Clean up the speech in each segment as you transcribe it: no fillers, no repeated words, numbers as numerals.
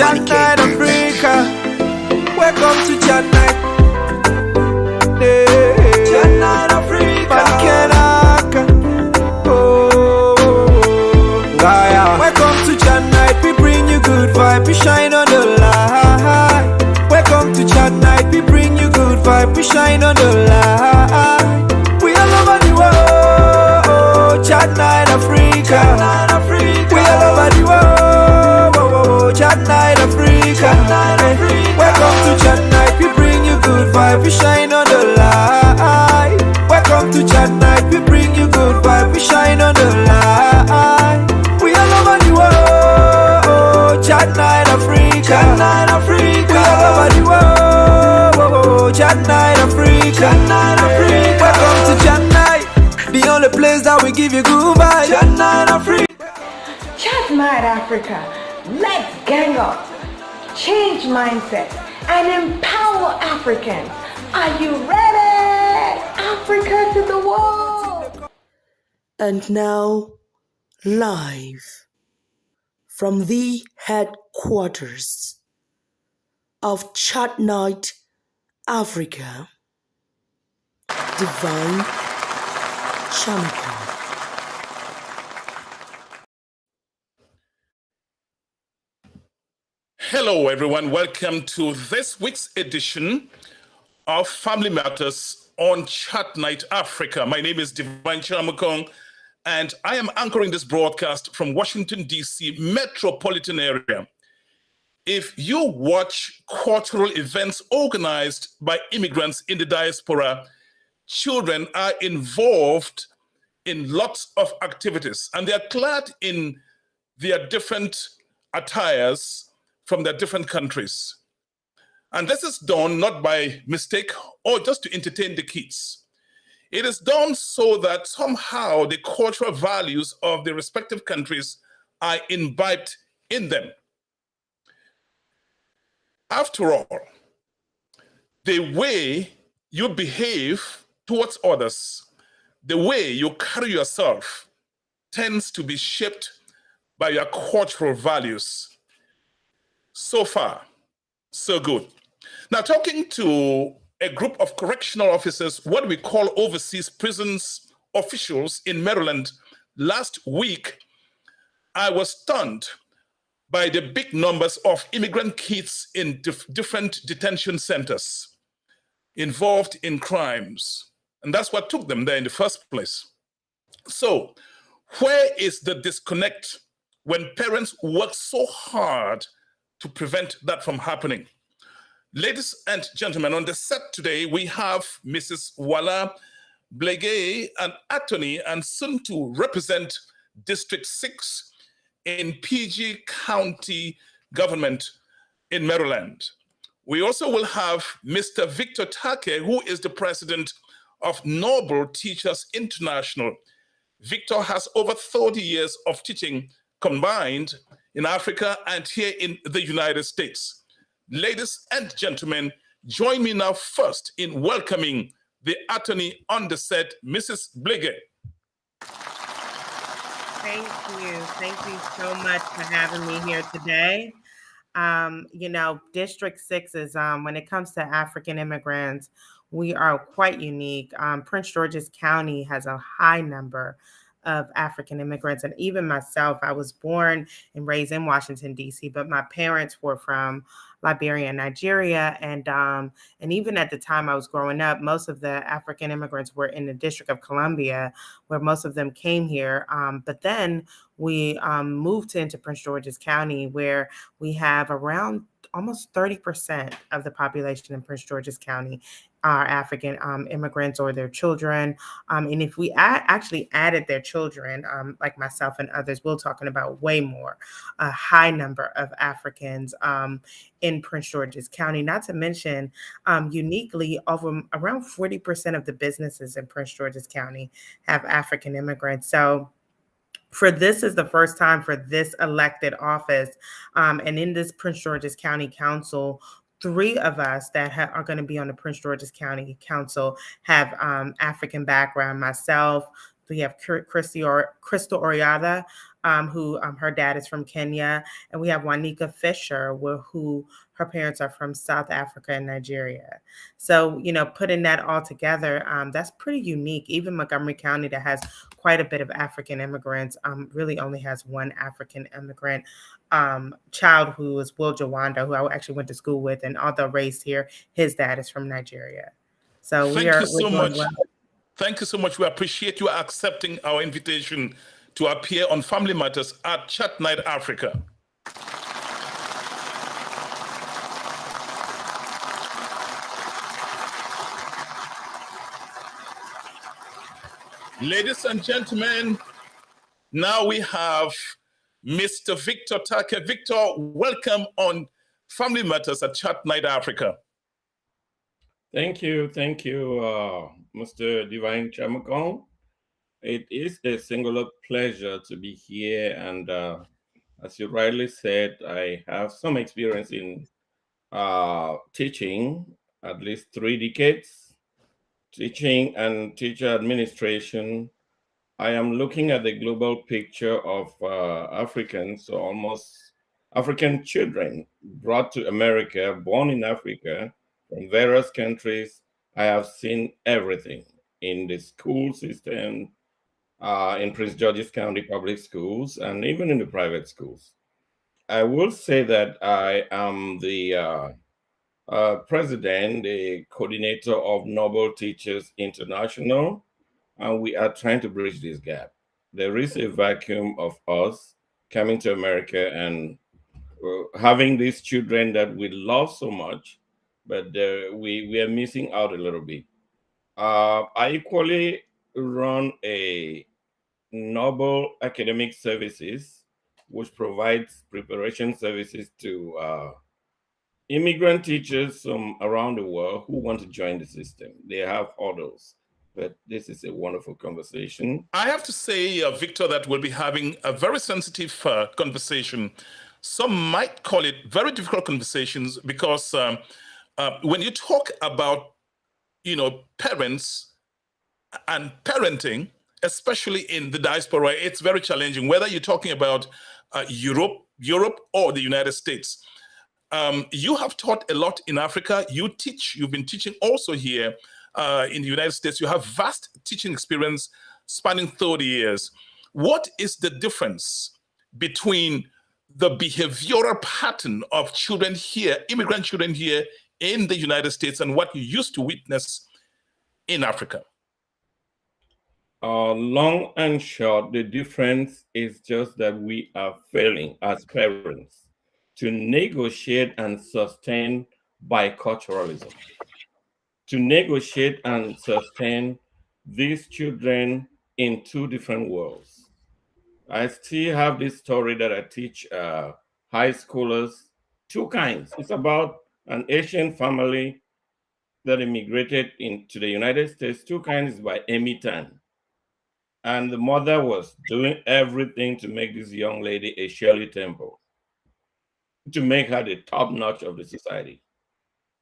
Chatnite Africa. Welcome to Chatnite. Chatnite Africa. Welcome to Chatnite. We bring you good vibe. We shine on the light. Welcome to Chatnite. We bring you good vibe. We shine on the light. We all over the world. Chatnite Africa. We all over the world. Chatnite Africa. Welcome to Chatnite. We bring you good vibe. We shine on the light. Welcome to Chatnite. We bring you good vibe. We shine on the light. We all over the world. Chatnite Africa. We all over the world. Chatnite Africa. Welcome to Chatnite, the only place that we give you good vibes. Chatnite Africa. Chatnite Africa. Let's gang up, change mindset, and empower Africans. Are you ready? Africa to the world. And now, live from the headquarters of Chatnite Africa, Divine Shamika. Hello, everyone. Welcome to this week's edition of Family Matters on Chatnite Africa. My name is Divine Shamika, and I am anchoring this broadcast from Washington, D.C. metropolitan area. If you watch cultural events organized by immigrants in the diaspora, children are involved in lots of activities, and they are clad in their different attires from their different countries. And this is done not by mistake or just to entertain the kids. It is done so that somehow the cultural values of the respective countries are imbibed in them. After all, the way you behave towards others, the way you carry yourself tends to be shaped by your cultural values. So far, so good. Now, talking to a group of correctional officers, what we call overseas prisons officials in Maryland last week, I was stunned by the big numbers of immigrant kids in different detention centers involved in crimes. And that's what took them there in the first place. So, where is the disconnect when parents work so hard to prevent that from happening? Ladies and gentlemen, on the set today, we have Mrs. Wala Blege, an attorney and soon to represent District 6 in PG County government in Maryland. We also will have Mr. Victor Take, who is the president of Noble Teachers International. Victor has over 30 years of teaching combined in Africa and here in the United States. Ladies and gentlemen, join me now first in welcoming the attorney on the set, Mrs. Blege. Thank you. Thank you so much for having me here today. District 6 is, when it comes to African immigrants, we are quite unique. Prince George's County has a high number of African immigrants. And even myself, I was born and raised in Washington, D.C., but my parents were from Liberia and Nigeria. And even at the time I was growing up, most of the African immigrants were in the District of Columbia, where most of them came here. But then we moved into Prince George's County, where we have around almost 30% of the population in Prince George's County are African immigrants or their children. And if we actually added their children, like myself and others, we're talking about way more, a high number of Africans in Prince George's County. Not to mention, uniquely, around 40% of the businesses in Prince George's County have African immigrants. So this is the first time for this elected office. And in this Prince George's County Council, 3 of us that are going to be on the Prince George's County Council have African background. Myself, We have Crystal Oriada, who her dad is from Kenya, and we have Wanika Fisher, who her parents are from South Africa and Nigeria. So, putting that all together, that's pretty unique. Even Montgomery County, that has quite a bit of African immigrants, really only has one African immigrant child, who is Will Jawanda, who I actually went to school with, and although raised here, his dad is from Nigeria. So Thank you we're so doing much. well. Thank you so much. We appreciate you accepting our invitation to appear on Family Matters at Chatnite Africa. Ladies and gentlemen, now we have Mr. Victor Take. Victor, welcome on Family Matters at Chatnite Africa. Thank you, Mr. Divine Chamakon. It is a singular pleasure to be here, and as you rightly said, I have some experience in teaching, at least 3 decades, teaching and teacher administration. I am looking at the global picture of Africans, so almost African children brought to America, born in Africa, from various countries. I have seen everything in the school system, in Prince George's County public schools, and even in the private schools. I will say that I am the president, the coordinator of Noble Teachers International, and we are trying to bridge this gap. There is a vacuum of us coming to America and having these children that we love so much, but we are missing out a little bit. I equally run a Noble Academic Services, which provides preparation services to immigrant teachers from around the world who want to join the system. They have hurdles, but this is a wonderful conversation. I have to say, Victor, that we'll be having a very sensitive conversation. Some might call it very difficult conversations because when you talk about, parents and parenting, especially in the diaspora, it's very challenging, whether you're talking about Europe or the United States. You have taught a lot in Africa. You've been teaching also here in the United States. You have vast teaching experience spanning 30 years. What is the difference between the behavioral pattern of children here, immigrant children here in the United States, and what you used to witness in Africa? Long and short, the difference is just that we are failing as parents to negotiate and sustain biculturalism, to negotiate and sustain these children in 2 different worlds. I still have this story that I teach high schoolers, 2 kinds. It's about an Asian family that immigrated into the United States. 2 kinds by Amy Tan. And the mother was doing everything to make this young lady a Shirley Temple, to make her the top notch of the society.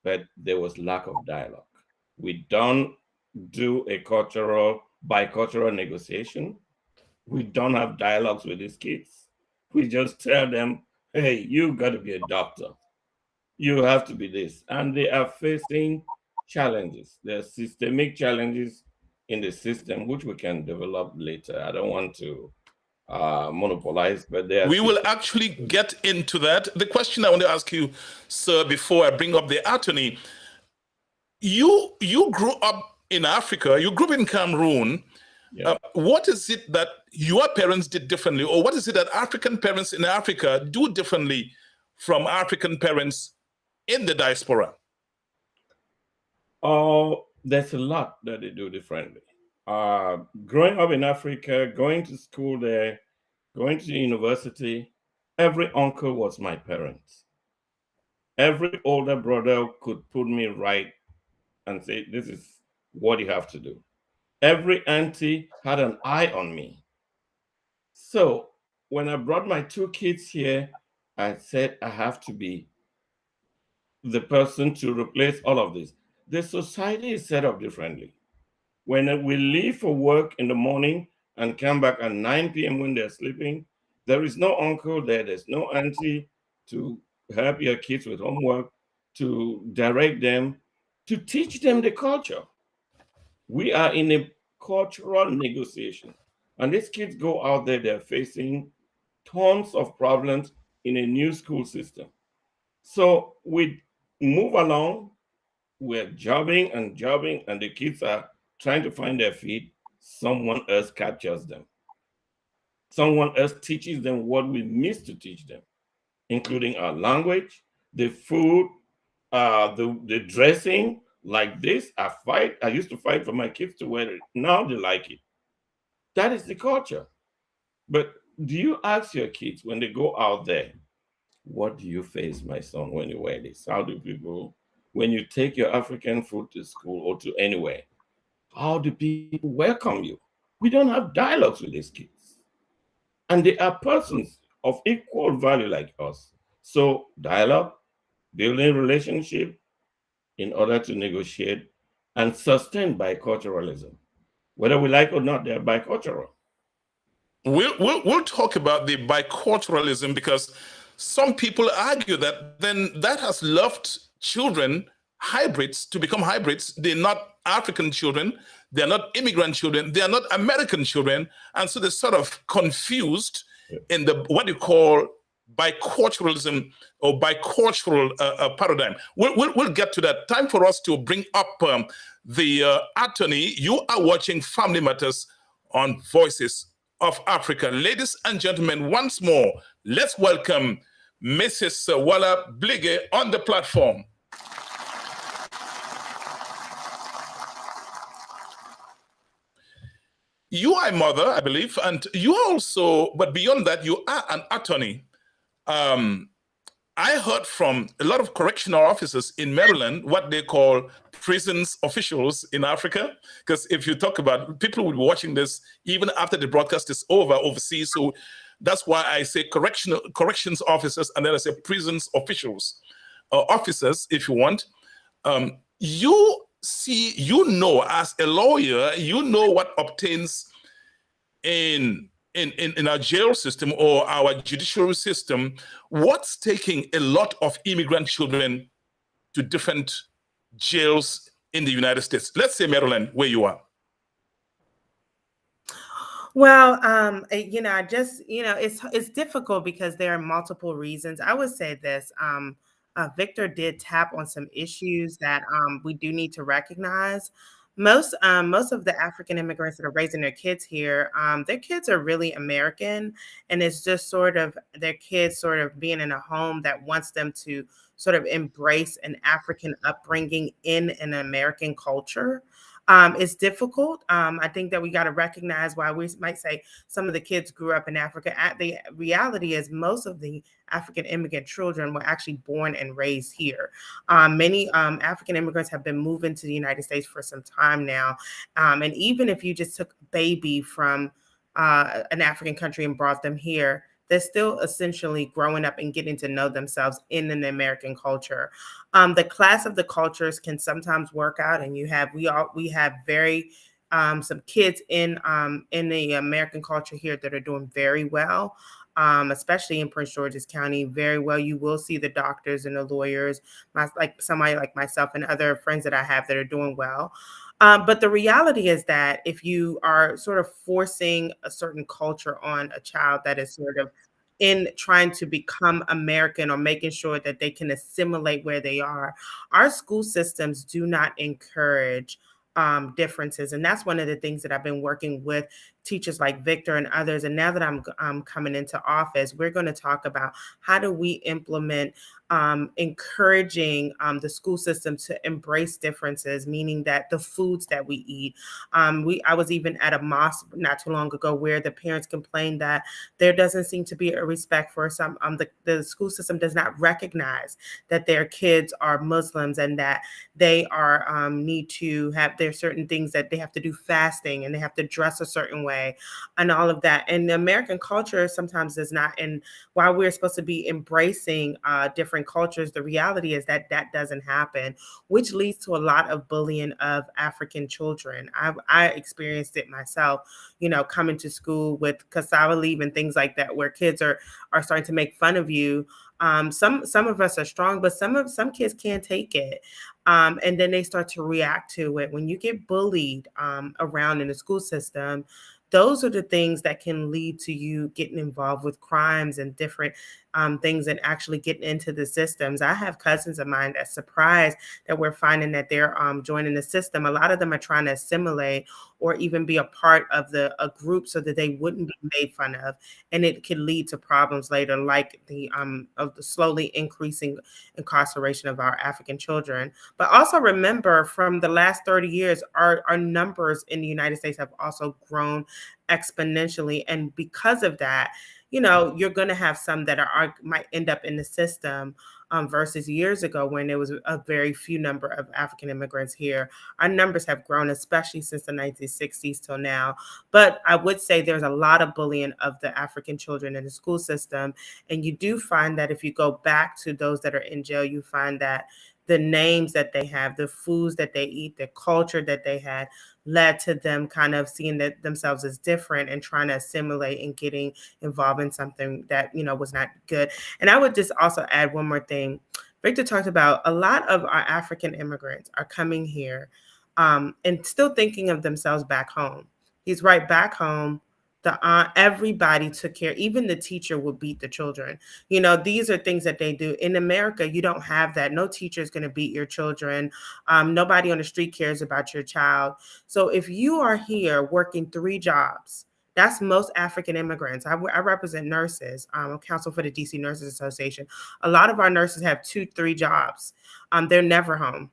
But there was lack of dialogue. We don't do a bicultural negotiation. We don't have dialogues with these kids. We just tell them, hey, you got to be a doctor. You have to be this. And they are facing challenges. There are systemic challenges in the system, which we can develop later. I don't want to monopolize, but we will actually get into that. The question I want to ask you, sir, before I bring up the attorney, you grew up in Africa, you grew up in Cameroon. Yeah. What is it that your parents did differently, or what is it that African parents in Africa do differently from African parents in the diaspora? Oh, there's a lot that they do differently. Growing up in Africa, going to school there, going to university, every uncle was my parent. Every older brother could put me right and say, this is what you have to do. Every auntie had an eye on me. So when I brought my 2 kids here, I said I have to be the person to replace all of this. The society is set up differently. When we leave for work in the morning and come back at 9 p.m. when they're sleeping, there is no uncle there, there's no auntie to help your kids with homework, to direct them, to teach them the culture. We are in a cultural negotiation. And these kids go out there, they're facing tons of problems in a new school system. So we move along, we're jobbing and jobbing, and the kids are trying to find their feet. Someone else captures them. Someone else teaches them what we miss to teach them, including our language, the food, the dressing. Like this, I used to fight for my kids to wear it. Now they like it. That is the culture. But do you ask your kids when they go out there, what do you face, my son, when you wear this? How do people, when you take your African food to school or to anywhere, how do people welcome you? We don't have dialogues with these kids. And they are persons of equal value like us. So dialogue, building relationship in order to negotiate and sustain biculturalism. Whether we like or not, they're bicultural. We'll talk about the biculturalism because some people argue that then that has left children, hybrids, to become hybrids. They're not African children, they're not immigrant children, they are not American children, and so they're sort of confused in the what you call biculturalism or bicultural paradigm. We'll get to that. Time for us to bring up the attorney. You are watching Family Matters on Voices of Africa. Ladies and gentlemen, once more, let's welcome Mrs. Walla Blige on the platform. You are a mother, I believe, and you also, but beyond that, you are an attorney. I heard from a lot of correctional officers in Maryland what they call prisons officials in Africa. Because if you talk about people will be watching this even after the broadcast is over overseas. So that's why I say corrections officers, and then I say prisons officials, officers, if you want. You see, you know, as a lawyer, you know what obtains in our jail system or our judiciary system, what's taking a lot of immigrant children to different jails in the United States? Let's say Maryland, where you are. Well, it's difficult because there are multiple reasons. I would say this. Victor did tap on some issues that we do need to recognize. Most of the African immigrants that are raising their kids here, their kids are really American, and it's just sort of their kids sort of being in a home that wants them to sort of embrace an African upbringing in an American culture. It's difficult. I think that we got to recognize why we might say some of the kids grew up in Africa. The reality is most of the African immigrant children were actually born and raised here. Many African immigrants have been moving to the United States for some time now. And even if you just took a baby from an African country and brought them here, they're still essentially growing up and getting to know themselves in an American culture. The class of the cultures can sometimes work out, and we have very some kids in the American culture here that are doing very well. Especially in Prince George's County, very well. You will see the doctors and the lawyers, like somebody like myself and other friends that I have that are doing well. But the reality is that if you are sort of forcing a certain culture on a child that is sort of in trying to become American or making sure that they can assimilate where they are, our school systems do not encourage differences. And that's one of the things that I've been working with teachers like Victor and others. And now that I'm coming into office, we're going to talk about how do we implement encouraging the school system to embrace differences, meaning that the foods that we eat. I was even at a mosque not too long ago where the parents complained that there doesn't seem to be a respect for some, the school system does not recognize that their kids are Muslims and that they are need to have their certain things that they have to do fasting and they have to dress a certain way and all of that. And the American culture sometimes is not, and while we're supposed to be embracing different different cultures, the reality is that that doesn't happen, which leads to a lot of bullying of African children. I experienced it myself, you know, coming to school with cassava leaf and things like that, where kids are starting to make fun of you. Some of us are strong, but some kids can't take it. And then they start to react to it. When you get bullied around in the school system, those are the things that can lead to you getting involved with crimes and different things and actually getting into the systems. I have cousins of mine that's surprised that we're finding that they're joining the system. A lot of them are trying to assimilate or even be a part of a group so that they wouldn't be made fun of. And it could lead to problems later, like the slowly increasing incarceration of our African children. But also remember, from the last 30 years, our numbers in the United States have also grown exponentially. And because of that, you know, you're going to have some that might end up in the system versus years ago when there was a very few number of African immigrants here. Our numbers have grown, especially since the 1960s till now. But I would say there's a lot of bullying of the African children in the school system. And you do find that if you go back to those that are in jail, you find that the names that they have, the foods that they eat, the culture that they had led to them kind of seeing themselves as different and trying to assimilate and getting involved in something that, you know, was not good. And I would just also add one more thing. Victor talked about a lot of our African immigrants are coming here and still thinking of themselves back home. He's right, back home. The aunt, everybody took care. Even the teacher would beat the children. You know, these are things that they do. In America, you don't have that. No teacher is going to beat your children. Nobody on the street cares about your child. So if you are here working 3 jobs, that's most African immigrants. I represent nurses. I'm counsel for the DC Nurses Association. A lot of our nurses have 2-3 jobs. They're never home.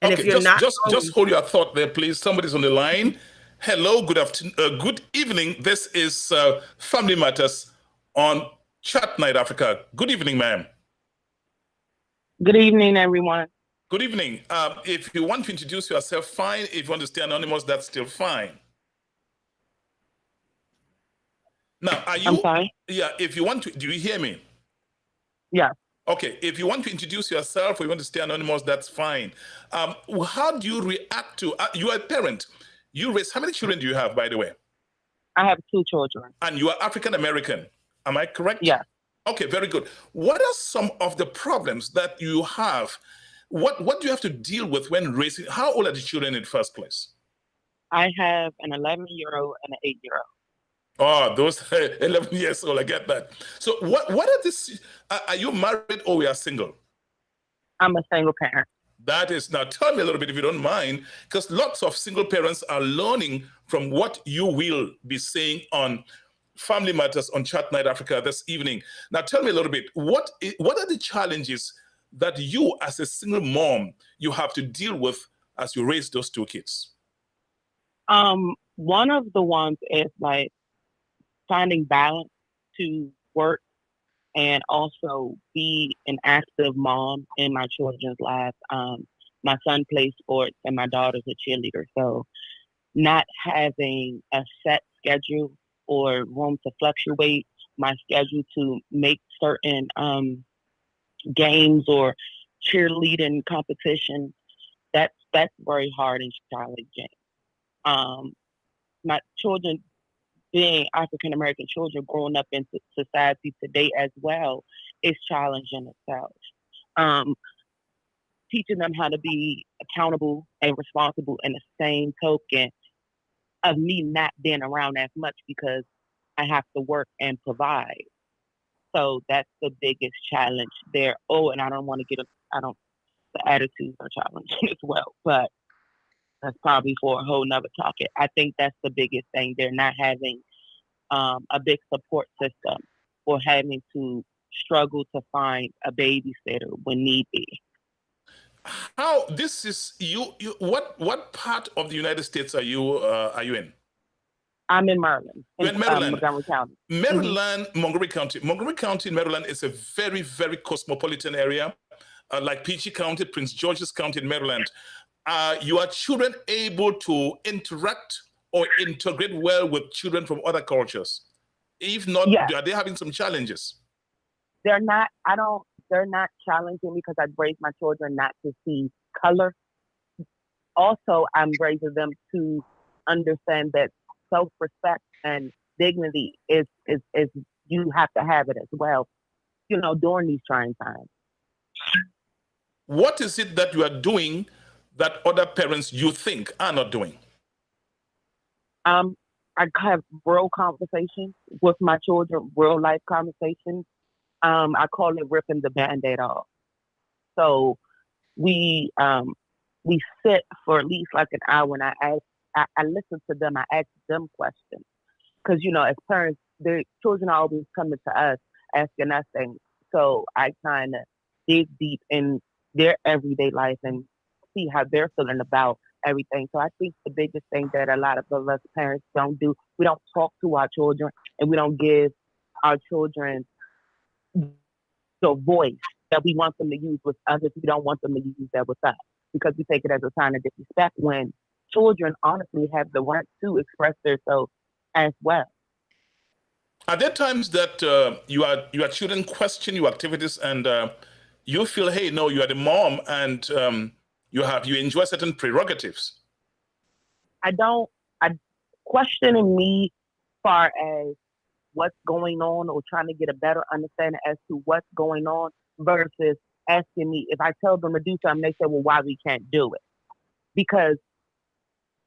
And okay, if you're just hold your thought there, please. Somebody's on the line. Hello, good afternoon, good evening. This is Family Matters on Chatnite Africa. Good evening, ma'am. Good evening, everyone. Good evening. If you want to introduce yourself, fine. If you want to stay anonymous, that's still fine. Now, are you? I'm sorry? Yeah, if you want to, do you hear me? Yeah. Okay, if you want to introduce yourself or you want to stay anonymous, that's fine. How do you react to, you are a parent. You raise, how many children do you have, by the way? I have 2 children. And you are African American, am I correct? Yeah. Okay, very good. What are some of the problems that you have? What do you have to deal with when raising? How old are the children in the first place? I have an 11-year-old and an 8-year-old. Oh, those 11 years old, I get that. So what are this? Are you married or we are single? I'm a single parent. That is, now tell me a little bit if you don't mind, because lots of single parents are learning from what you will be saying on Family Matters on Chatnite Africa this evening. Now tell me a little bit, what are the challenges that you as a single mom, you have to deal with as you raise those 2 kids? One of the ones is like finding balance to work and also be an active mom in my children's lives. My son plays sports and my daughter's a cheerleader. So not having a set schedule or room to fluctuate my schedule to make certain games or cheerleading competitions, that's very hard and challenging. My children, being African American children growing up in society today as well, is challenging itself. Teaching them how to be accountable and responsible in the same token of me not being around as much because I have to work and provide. So that's the biggest challenge there. Oh, and I don't want to the attitudes are challenging as well, but that's probably for a whole nother topic. I think that's the biggest thing. They're not having a big support system or having to struggle to find a babysitter when need be. How this is you what part of the United States are you in? I'm in Maryland. You're in Maryland. Montgomery County. Maryland, Montgomery County. Montgomery County in Maryland is a very, very cosmopolitan area, like PG County, Prince George's County in Maryland. Are your children able to interact or integrate well with children from other cultures? If not, Yeah. are they having some challenges? They're not, they're not challenging because I raised my children not to see color. Also, I'm raising them to understand that self-respect and dignity is you have to have it as well, during these trying times. What is it that you are doing that other parents you think are not doing? I have real conversations with my children, real life conversations. I call it ripping the Band-Aid off. So we sit for at least like an hour, and I listen to them. I ask them questions because as parents, their children are always coming to us asking us things. So I kind of dig deep in their everyday life and see how they're feeling about everything. So I think the biggest thing that a lot of us parents don't do, we don't talk to our children, and we don't give our children the voice that we want them to use with others. We don't want them to use that with us because we take it as a sign of disrespect when children honestly have the right to express themselves as well. Are there times that your children question your activities and you feel, hey, no, you are the mom and you enjoy certain prerogatives? I questioning me far as what's going on or trying to get a better understanding as to what's going on versus asking me if I tell them to do something, they say, well, why we can't do it? Because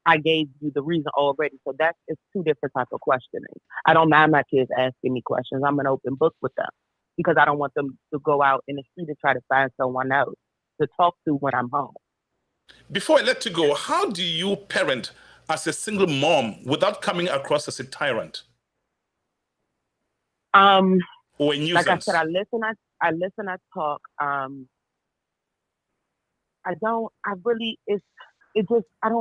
I gave you the reason already. So it's two different types of questioning. I don't mind my kids asking me questions. I'm an open book with them because I don't want them to go out in the street and try to find someone else to talk to when I'm home. Before I let you go, how do you parent as a single mom without coming across as a tyrant? Or a nuisance? Like I said, I listen, I talk. I don't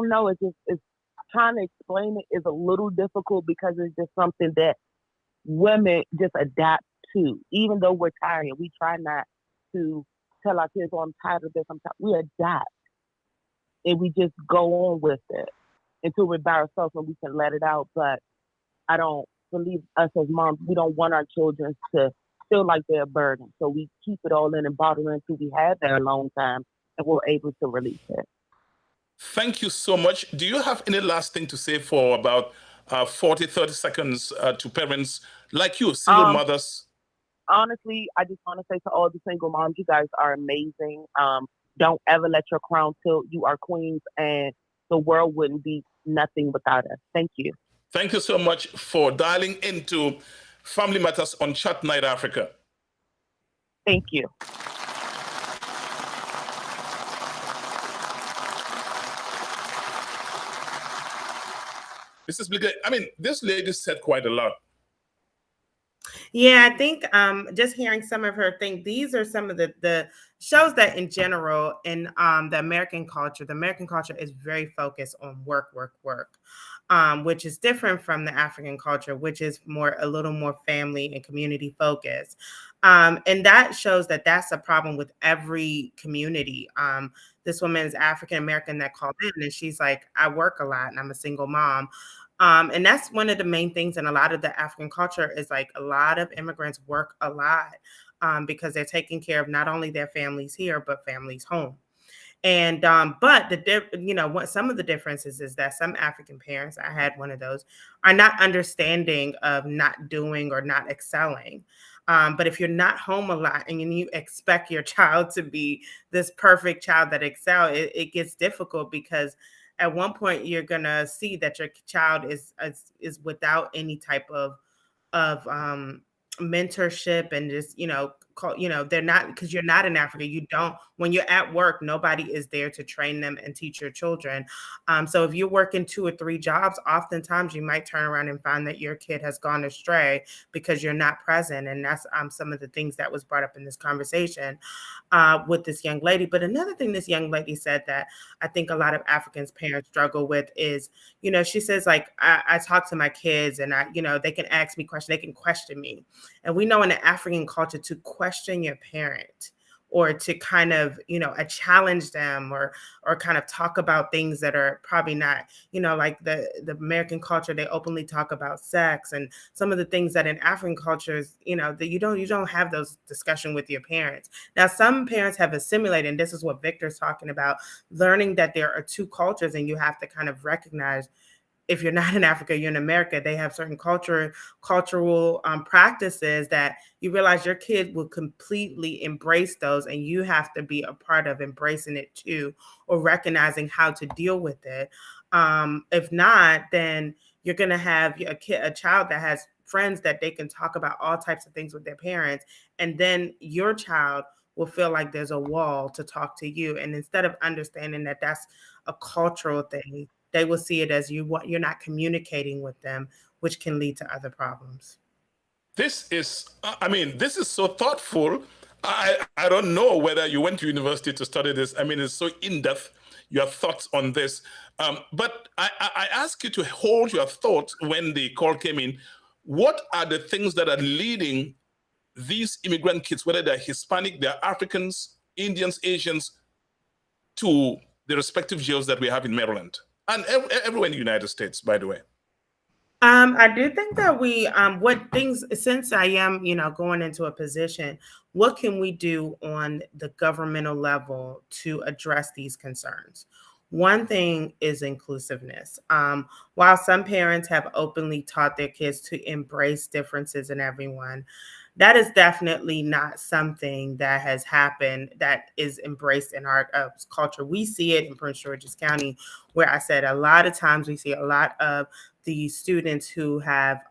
know. It's trying to explain it is a little difficult because it's just something that women just adapt to. Even though we're tired, we try not to tell our kids, oh, I'm tired of this. We adapt. And we just go on with it until we're by ourselves and we can let it out. But I don't believe us as moms, we don't want our children to feel like they're a burden. So we keep it all in and bottle it until we have that alone time and we're able to release it. Thank you so much. Do you have any last thing to say for about 30 seconds to parents like you, single mothers? Honestly, I just want to say to all the single moms, you guys are amazing. Don't ever let your crown tilt. You are queens, and the world wouldn't be nothing without us. Thank you. Thank you so much for dialing into Family Matters on Chatnite Africa. Thank you. Mrs. Bliger, I mean, this lady said quite a lot. Yeah, I think just hearing some of her things, these are some of the shows that in general in the American culture is very focused on work, which is different from the African culture, which is a little more family and community focused. And that shows that that's a problem with every community. This woman is African American that called in and she's like, I work a lot and I'm a single mom. And that's one of the main things in a lot of the African culture is like a lot of immigrants work a lot because they're taking care of not only their families here, but families home. And but what some of the differences is that some African parents, I had one of those, are not understanding of not doing or not excelling. But if you're not home a lot and you expect your child to be this perfect child that excel, it gets difficult because at one point you're gonna see that your child is without any type of mentorship and just they're not, because you're not in Africa. You don't, when you're at work, nobody is there to train them and teach your children. So if you're working 2 or 3 jobs, oftentimes you might turn around and find that your kid has gone astray because you're not present. And that's some of the things that was brought up in this conversation with this young lady. But another thing this young lady said that I think a lot of Africans parents struggle with is, she says, like, I talk to my kids and they can ask me questions, they can question me. And we know in the African culture to question your parent or to kind of, challenge them, or kind of talk about things that are probably not, like the American culture, they openly talk about sex and some of the things that in African cultures, that you don't have those discussion with your parents. Now, some parents have assimilated, and this is what Victor's talking about, learning that there are two cultures, and you have to kind of recognize, if you're not in Africa, you're in America, they have certain cultural practices that you realize your kid will completely embrace those, and you have to be a part of embracing it too, or recognizing how to deal with it. If not, then you're going to have a child that has friends that they can talk about all types of things with their parents, and then your child will feel like there's a wall to talk to you. And instead of understanding that that's a cultural thing, they will see it as you're not communicating with them, which can lead to other problems. This is so thoughtful. I don't know whether you went to university to study this. I mean, it's so in-depth, your thoughts on this. But I ask you to hold your thoughts when the call came in. What are the things that are leading these immigrant kids, whether they're Hispanic, they're Africans, Indians, Asians, to the respective jails that we have in Maryland and everywhere in the United States, by the way? I do think that since I am, going into a position, what can we do on the governmental level to address these concerns? One thing is inclusiveness. While some parents have openly taught their kids to embrace differences in everyone, that is definitely not something that has happened that is embraced in our culture. We see it in Prince George's County, where I said a lot of times we see a lot of the students who have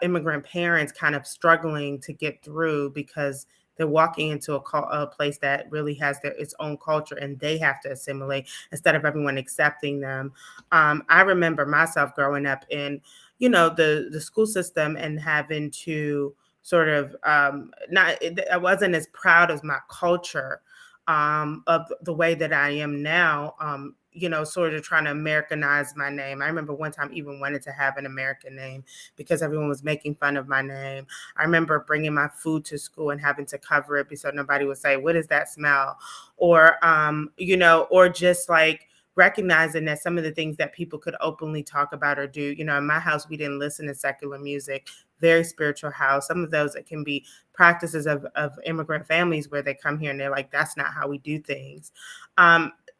immigrant parents kind of struggling to get through because they're walking into a place that really has its own culture, and they have to assimilate instead of everyone accepting them. I remember myself growing up in, the school system and having to sort of I wasn't as proud of my culture of the way that I am now, sort of trying to Americanize my name. I remember one time even wanted to have an American name because everyone was making fun of my name. I remember bringing my food to school and having to cover it so nobody would say, "What does that smell?" Or, or just like recognizing that some of the things that people could openly talk about or do, in my house, we didn't listen to secular music, very spiritual house. Some of those that can be practices of immigrant families where they come here and they're like, that's not how we do things.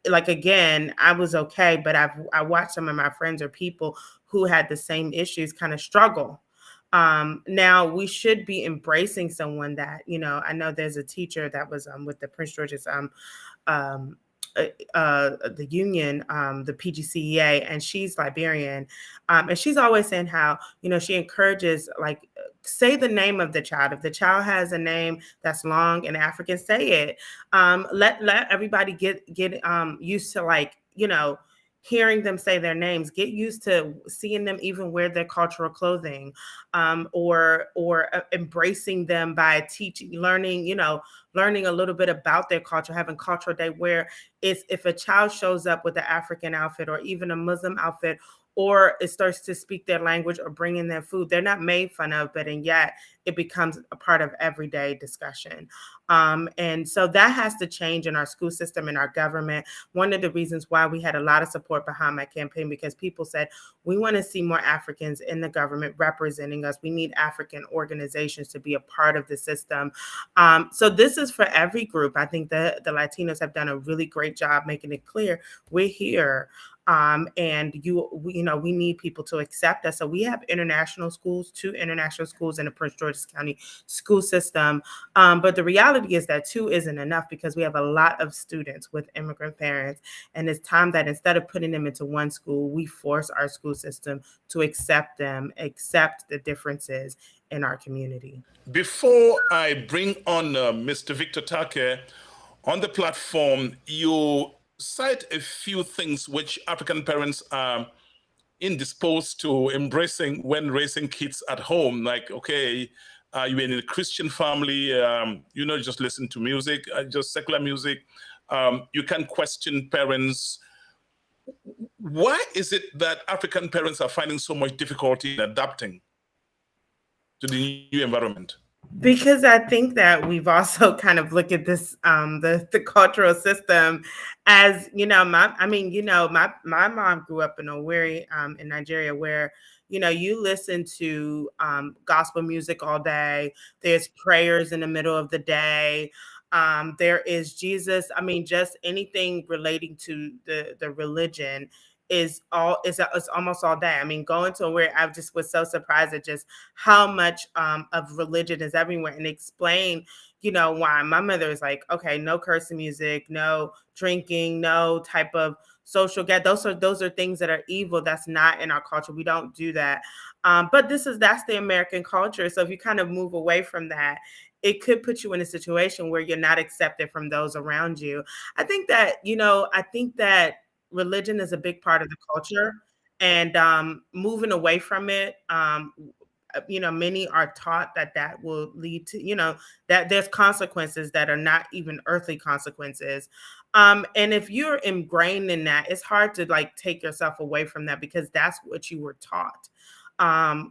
Like, again, I was okay, but I watched some of my friends or people who had the same issues kind of struggle. Now we should be embracing someone that, I know there's a teacher that was with the Prince George's the union, the PGCEA, and she's Liberian. And she's always saying how, she encourages, like, say the name of the child. If the child has a name that's long in African, say it. Let everybody get used to, like, hearing them say their names, get used to seeing them even wear their cultural clothing, or embracing them by teaching, learning a little bit about their culture, having cultural day where if a child shows up with an African outfit or even a Muslim outfit, or it starts to speak their language or bring in their food, they're not made fun of, but and yet it becomes a part of everyday discussion. And so that has to change in our school system and our government. One of the reasons why we had a lot of support behind my campaign, because people said, we want to see more Africans in the government representing us. We need African organizations to be a part of the system. So this is for every group. I think the Latinos have done a really great job making it clear we're here. And we need people to accept us. So we have international schools, 2 international schools in the Prince George's County school system. But the reality is that 2 isn't enough because we have a lot of students with immigrant parents. And it's time that instead of putting them into one school, we force our school system to accept them, accept the differences in our community. Before I bring on Mr. Victor Take on the platform, you cite a few things which African parents are indisposed to embracing when raising kids at home. Like, okay, you're in a Christian family, just listen to music, just secular music. You can question parents. Why is it that African parents are finding so much difficulty in adapting to the new environment? Because I think that we've also kind of looked at this the cultural system as, my mom grew up in Owerri, in Nigeria, where you listen to gospel music all day. There's prayers in the middle of the day. There is Jesus. I mean, just anything relating to the religion is almost all day. I mean, going to where I just was so surprised at just how much of religion is everywhere, and explain, why my mother is like, okay, no cursing music, no drinking, no type of social get. Those are things that are evil. That's not in our culture. We don't do that. But that's the American culture. So if you kind of move away from that, it could put you in a situation where you're not accepted from those around you. I think that religion is a big part of the culture, and moving away from it, many are taught that will lead to, that there's consequences that are not even earthly consequences. And if you're ingrained in that, it's hard to like take yourself away from that, because that's what you were taught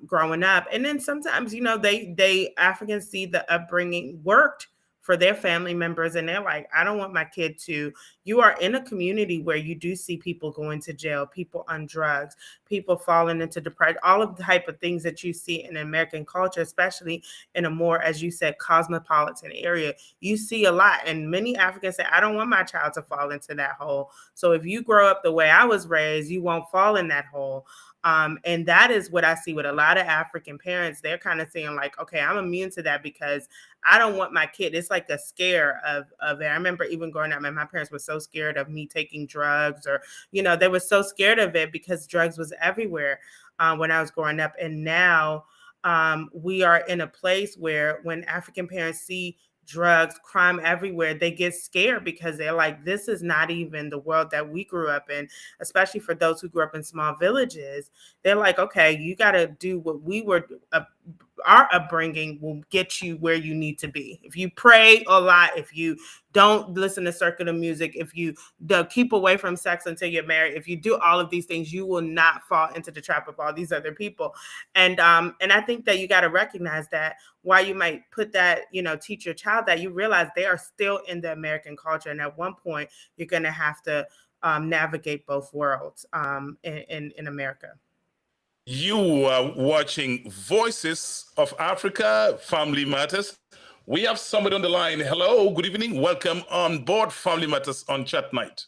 growing up. And then sometimes, they Africans see the upbringing worked for their family members, and they're like, I don't want my kid to. You are in a community where you do see people going to jail, people on drugs, people falling into depression, all of the type of things that you see in American culture, especially in a more, as you said, cosmopolitan area. You see a lot, and many Africans say, I don't want my child to fall into that hole. So if you grow up the way I was raised, you won't fall in that hole. And that is what I see with a lot of African parents. They're kind of saying like, okay, I'm immune to that because I don't want my kid. It's like a scare of it. I remember even growing up, and my parents were so scared of me taking drugs, or, they were so scared of it because drugs was everywhere when I was growing up. And now we are in a place where when African parents see drugs, crime everywhere, they get scared because they're like, this is not even the world that we grew up in, especially for those who grew up in small villages. They're like, okay, you got to do what we were. Our upbringing will get you where you need to be. If you pray a lot, if you don't listen to secular music, if you keep away from sex until you're married, if you do all of these things, you will not fall into the trap of all these other people. And I think that you got to recognize that while you might put that, teach your child that, you realize they are still in the American culture. And at one point, you're going to have to navigate both worlds in America. You are watching Voices of Africa, Family Matters. We have somebody on the line. Hello, good evening. Welcome on board Family Matters on Chatnite.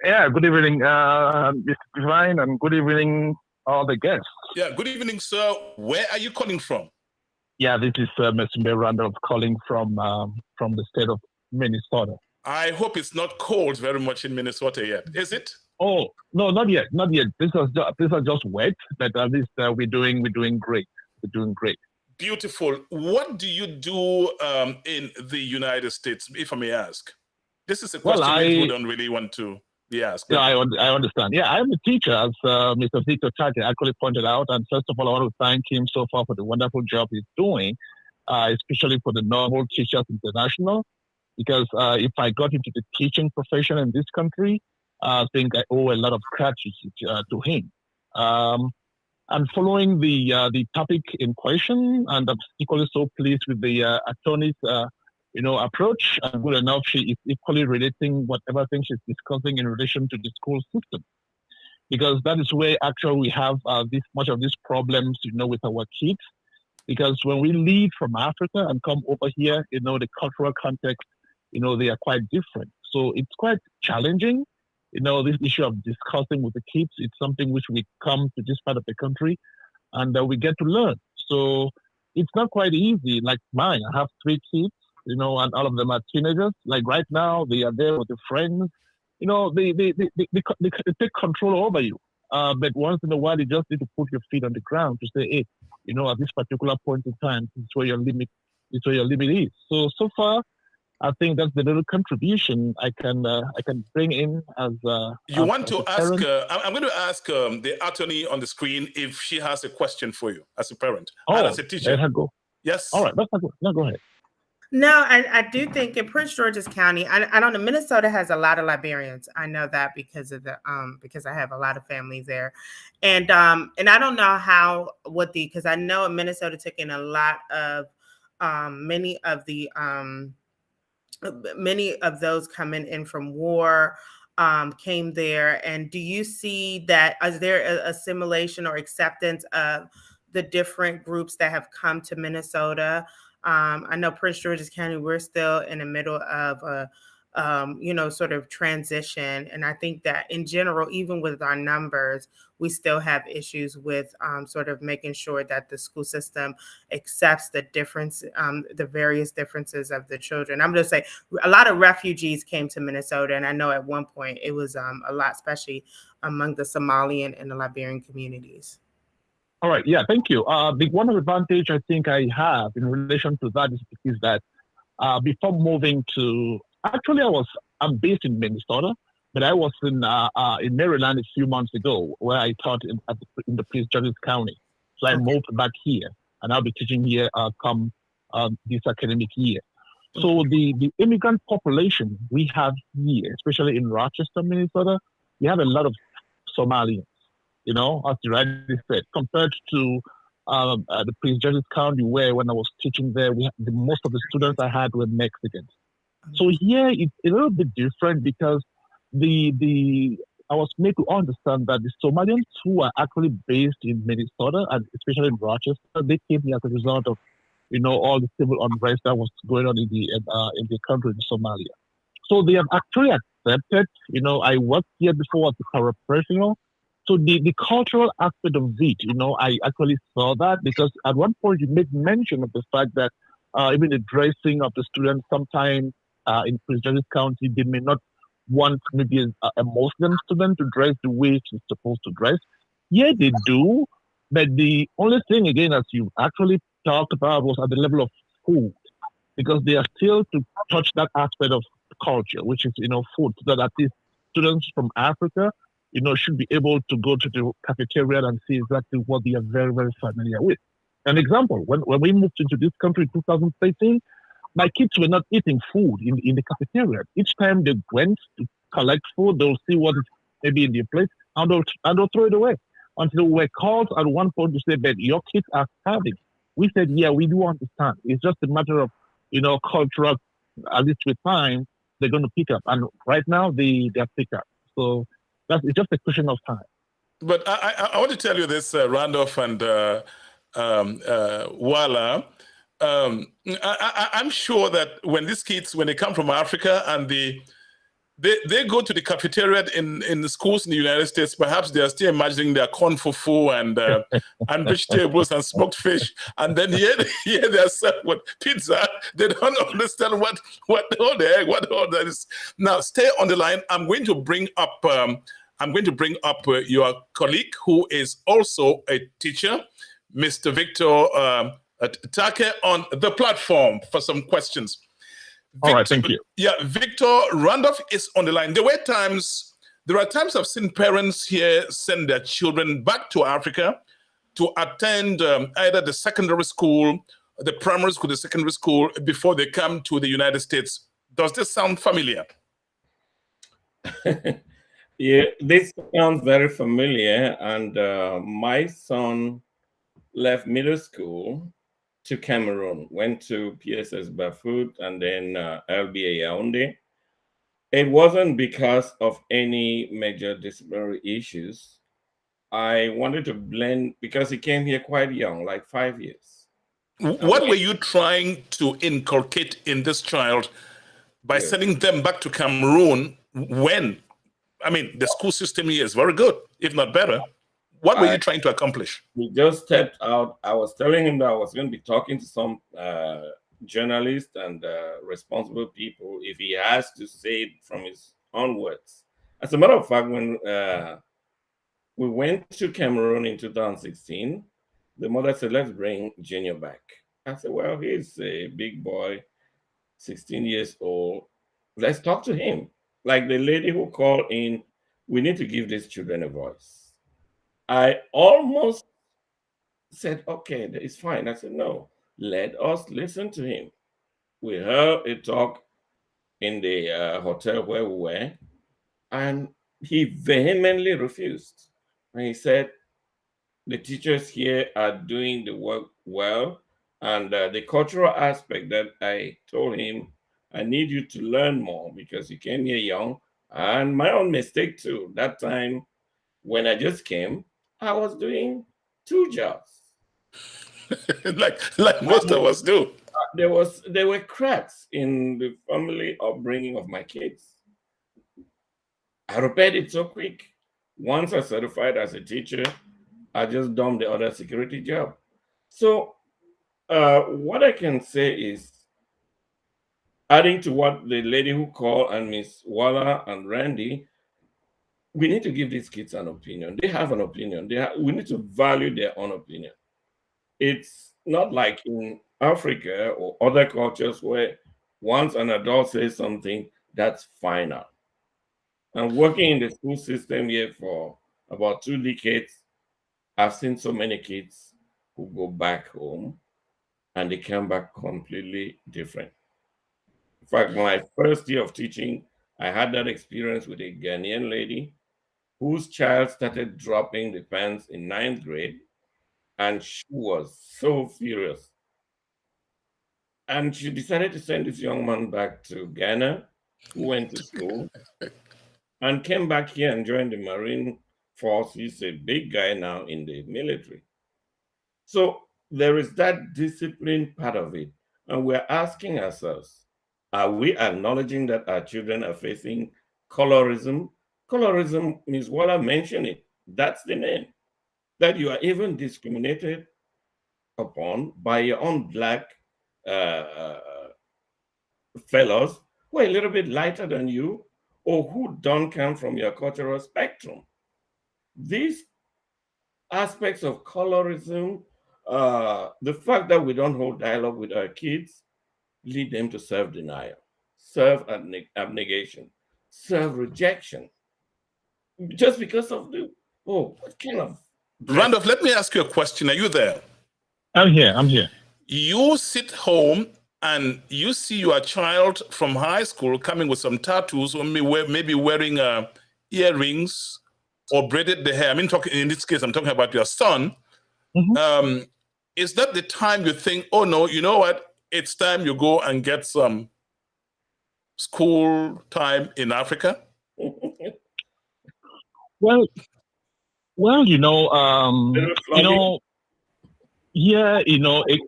Yeah, good evening, Mr. Divine, and good evening, all the guests. Yeah, good evening, sir. Where are you calling from? Yeah, this is Mr. Randolph calling from the state of Minnesota. I hope it's not cold very much in Minnesota yet. Is it? Oh, no, not yet. This is just wet, but at least we're doing great. We're doing great. Beautiful. What do you do in the United States, if I may ask? This is a question people don't really want to be asked. Yeah, I understand. Yeah, I'm a teacher, as Mr. Victor Tate actually pointed out. And first of all, I want to thank him so far for the wonderful job he's doing, especially for the Novel Teachers International. Because if I got into the teaching profession in this country, I think I owe a lot of gratitude to him. And following the topic in question, and I'm equally so pleased with the attorney's approach. And good enough, she is equally relating whatever thing she's discussing in relation to the school system, because that is where actually we have this much of these problems, with our kids. Because when we leave from Africa and come over here, the cultural context, they are quite different. So it's quite challenging. This issue of discussing with the kids, it's something which we come to this part of the country and we get to learn. So it's not quite easy. Like mine, I have 3 kids, and all of them are teenagers. Like right now, they are there with their friends. They take control over you. But once in a while, you just need to put your feet on the ground to say, hey, at this particular point in time, this is where your limit is. So far, I think that's the little contribution I can bring in as you want to ask. I'm going to ask the attorney on the screen if she has a question for you as a parent and as a teacher. Let her go. Yes. All right. Go ahead. No, I do think in Prince George's County, I don't know, Minnesota has a lot of Liberians. I know that because of because I have a lot of families there, and I don't know because I know Minnesota took in a lot of many of those coming in from war came there. And do you see that, is there a assimilation or acceptance of the different groups that have come to Minnesota? I know Prince George's County, we're still in the middle of a sort of transition. And I think that in general, even with our numbers, we still have issues with sort of making sure that the school system accepts the difference, the various differences of the children. I'm going to say a lot of refugees came to Minnesota. And I know at one point it was a lot, especially among the Somalian and the Liberian communities. All right. Yeah, thank you. The one advantage I think I have in relation to that is that before moving to, actually, I'm based in Minnesota, but I was in Maryland a few months ago, where I taught in the Prince George's County. So I moved back here, and I'll be teaching here come this academic year. So the immigrant population we have here, especially in Rochester, Minnesota, we have a lot of Somalians. As you rightly said, compared to the Prince George's County, where when I was teaching there, most of the students I had were Mexicans. So here it's a little bit different because I was made to understand that the Somalians who are actually based in Minnesota and especially in Rochester, they came here as a result of all the civil unrest that was going on in the country in Somalia. So they have actually accepted. I worked here before as a paraprofessional. So the cultural aspect of it, I actually saw that because at one point you made mention of the fact that even the dressing of the students sometimes in Prince George's County, they may not want maybe a Muslim student to dress the way she's supposed to dress. Yeah, they do. But the only thing, again, as you actually talked about, was at the level of food, because they are still to touch that aspect of culture, which is, food, so that at least students from Africa, should be able to go to the cafeteria and see exactly what they are very, very familiar with. An example, when we moved into this country in 2013, my kids were not eating food in the cafeteria. Each time they went to collect food, they'll see what is maybe in their plate, and they'll throw it away. Until we were called at one point to say that your kids are starving. We said, yeah, we do understand. It's just a matter of, cultural, at least with time, they're going to pick up. And right now, they're picked up. So it's just a question of time. But I want to tell you this, Randolph and Wala. I'm sure that when these kids, when they come from Africa and they go to the cafeteria in the schools in the United States, perhaps they are still imagining their corn fufu and vegetables and smoked fish, and then here they are served with pizza. They don't understand what all that is. Now, stay on the line. I'm going to bring up your colleague who is also a teacher, Mr. Victor Take, on the platform for some questions. Victor, all right, thank you. Yeah, Victor, Randolph is on the line. There are times I've seen parents here send their children back to Africa to attend either the secondary school, the primary school, the secondary school, before they come to the United States. Does this sound familiar? Yeah, this sounds very familiar. And my son left middle school to Cameroon, went to PSS Bafut and then LBA Yaoundé. It wasn't because of any major disciplinary issues. I wanted to blend because he came here quite young, like 5 years. What were you trying to inculcate in this child by sending them back to Cameroon when, the school system here is very good, if not better? What were you trying to accomplish? He just stepped out. I was telling him that I was going to be talking to some journalists and responsible people if he has to say it from his own words. As a matter of fact, when we went to Cameroon in 2016, the mother said, let's bring Junior back. I said, well, he's a big boy, 16 years old. Let's talk to him. Like the lady who called in, we need to give these children a voice. I almost said, okay, it's fine. I said, no, let us listen to him. We heard a talk in the hotel where we were, and he vehemently refused. And he said, the teachers here are doing the work well, And the cultural aspect that I told him, I need you to learn more because you came here young. And my own mistake too. That time when I just came, I was doing 2 jobs. like most of us do. There were cracks in the family upbringing of my kids. I repaired it so quick. Once I certified as a teacher, I just dumped the other security job. So what I can say is, adding to what the lady who called and Miss Walla and Randy, we need to give these kids an opinion. They have an opinion. We need to value their own opinion. It's not like in Africa or other cultures where once an adult says something, that's final. And working in the school system here for about 2 decades, I've seen so many kids who go back home and they come back completely different. In fact, my first year of teaching, I had that experience with a Ghanaian lady whose child started dropping the pens in 9th grade, and she was so furious. And she decided to send this young man back to Ghana, who went to school, and came back here and joined the Marine Force. He's a big guy now in the military. So there is that discipline part of it. And we're asking ourselves, are we acknowledging that our children are facing colorism? Colorism, Ms. Waller mentioned it. That's the name. That you are even discriminated upon by your own Black fellows who are a little bit lighter than you or who don't come from your cultural spectrum. These aspects of colorism, the fact that we don't hold dialogue with our kids, lead them to self-denial, self-abnegation, self-rejection, just because of what kind of dress? Randolph, let me ask you a question. Are you there? I'm here. You sit home and you see your child from high school coming with some tattoos, or maybe wearing earrings or braided the hair. I mean, in this case, I'm talking about your son. Mm-hmm. Is that the time you think, oh no, you know what? It's time you go and get some school time in Africa? Well,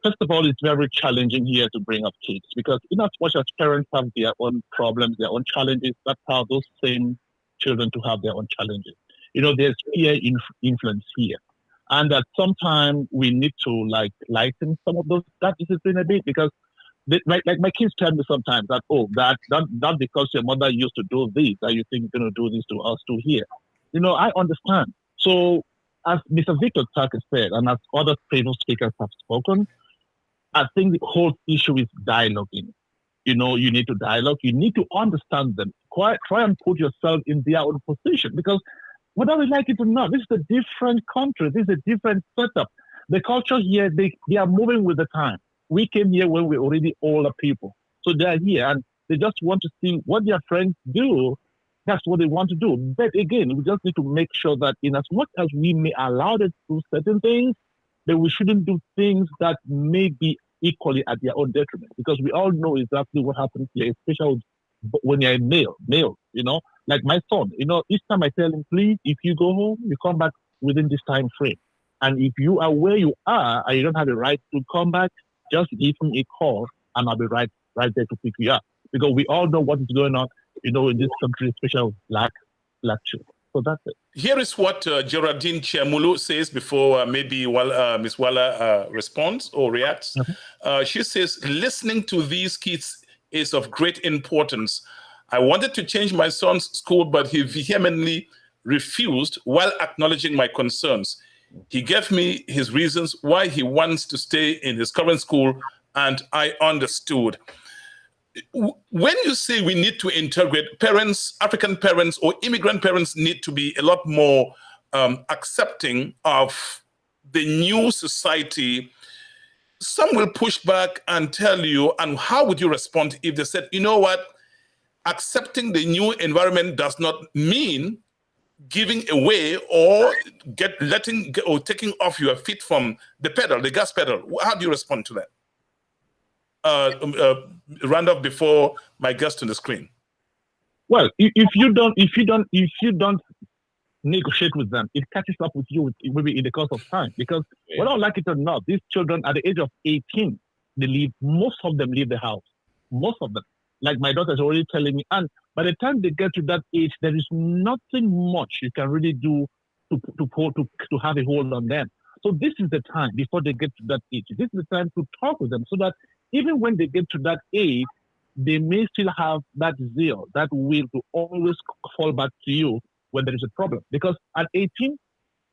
first of all, it's very challenging here to bring up kids because in as much as parents have their own problems, their own challenges, that's how those same children to have their own challenges. There's peer influence here. And that sometimes we need to lighten some of that discipline a bit because like my kids tell me sometimes that, that because your mother used to do this, that you think you're going to do this to us too here. I understand. So as Mr. Victor Tucker said, and as other previous speakers have spoken, I think the whole issue is dialoguing. You need to dialogue. You need to understand them. Try and put yourself in their own position because whether we like it or not, this is a different country. This is a different setup. The culture here, they are moving with the time. We came here when we're already older people. So they're here and they just want to see what their friends do. That's what they want to do. But again, we just need to make sure that in as much as we may allow them to do certain things, that we shouldn't do things that may be equally at their own detriment. Because we all know exactly what happens here, especially when you're a male, like my son, each time I tell him, please, if you go home, you come back within this time frame. And if you are where you are and you don't have the right to come back, just give me a call and I'll be right there to pick you up. Because we all know what is going on, in this country, especially black children. So that's it. Here is what Geraldine Chiamulu says before Ms. Walla responds or reacts. Mm-hmm. She says, listening to these kids is of great importance. I wanted to change my son's school, but he vehemently refused while acknowledging my concerns. He gave me his reasons why he wants to stay in his current school, and I understood. When you say we need to integrate parents, African parents or immigrant parents need to be a lot more accepting of the new society, some will push back and tell you, and how would you respond if they said, you know what, accepting the new environment does not mean giving away or taking off your feet from the pedal, the gas pedal? How do you respond to that? Randolph, before my guest on the screen? Well, if you don't negotiate with them, it catches up with you maybe in the course of time. Because whether I like it or not, these children at the age of 18, most of them leave the house. Most of them. Like my daughter's already telling me, and by the time they get to that age, there is nothing much you can really do to have a hold on them. So this is the time before they get to that age. This is the time to talk with them so that even when they get to that age, they may still have that zeal, that will to always fall back to you when there is a problem. Because at 18,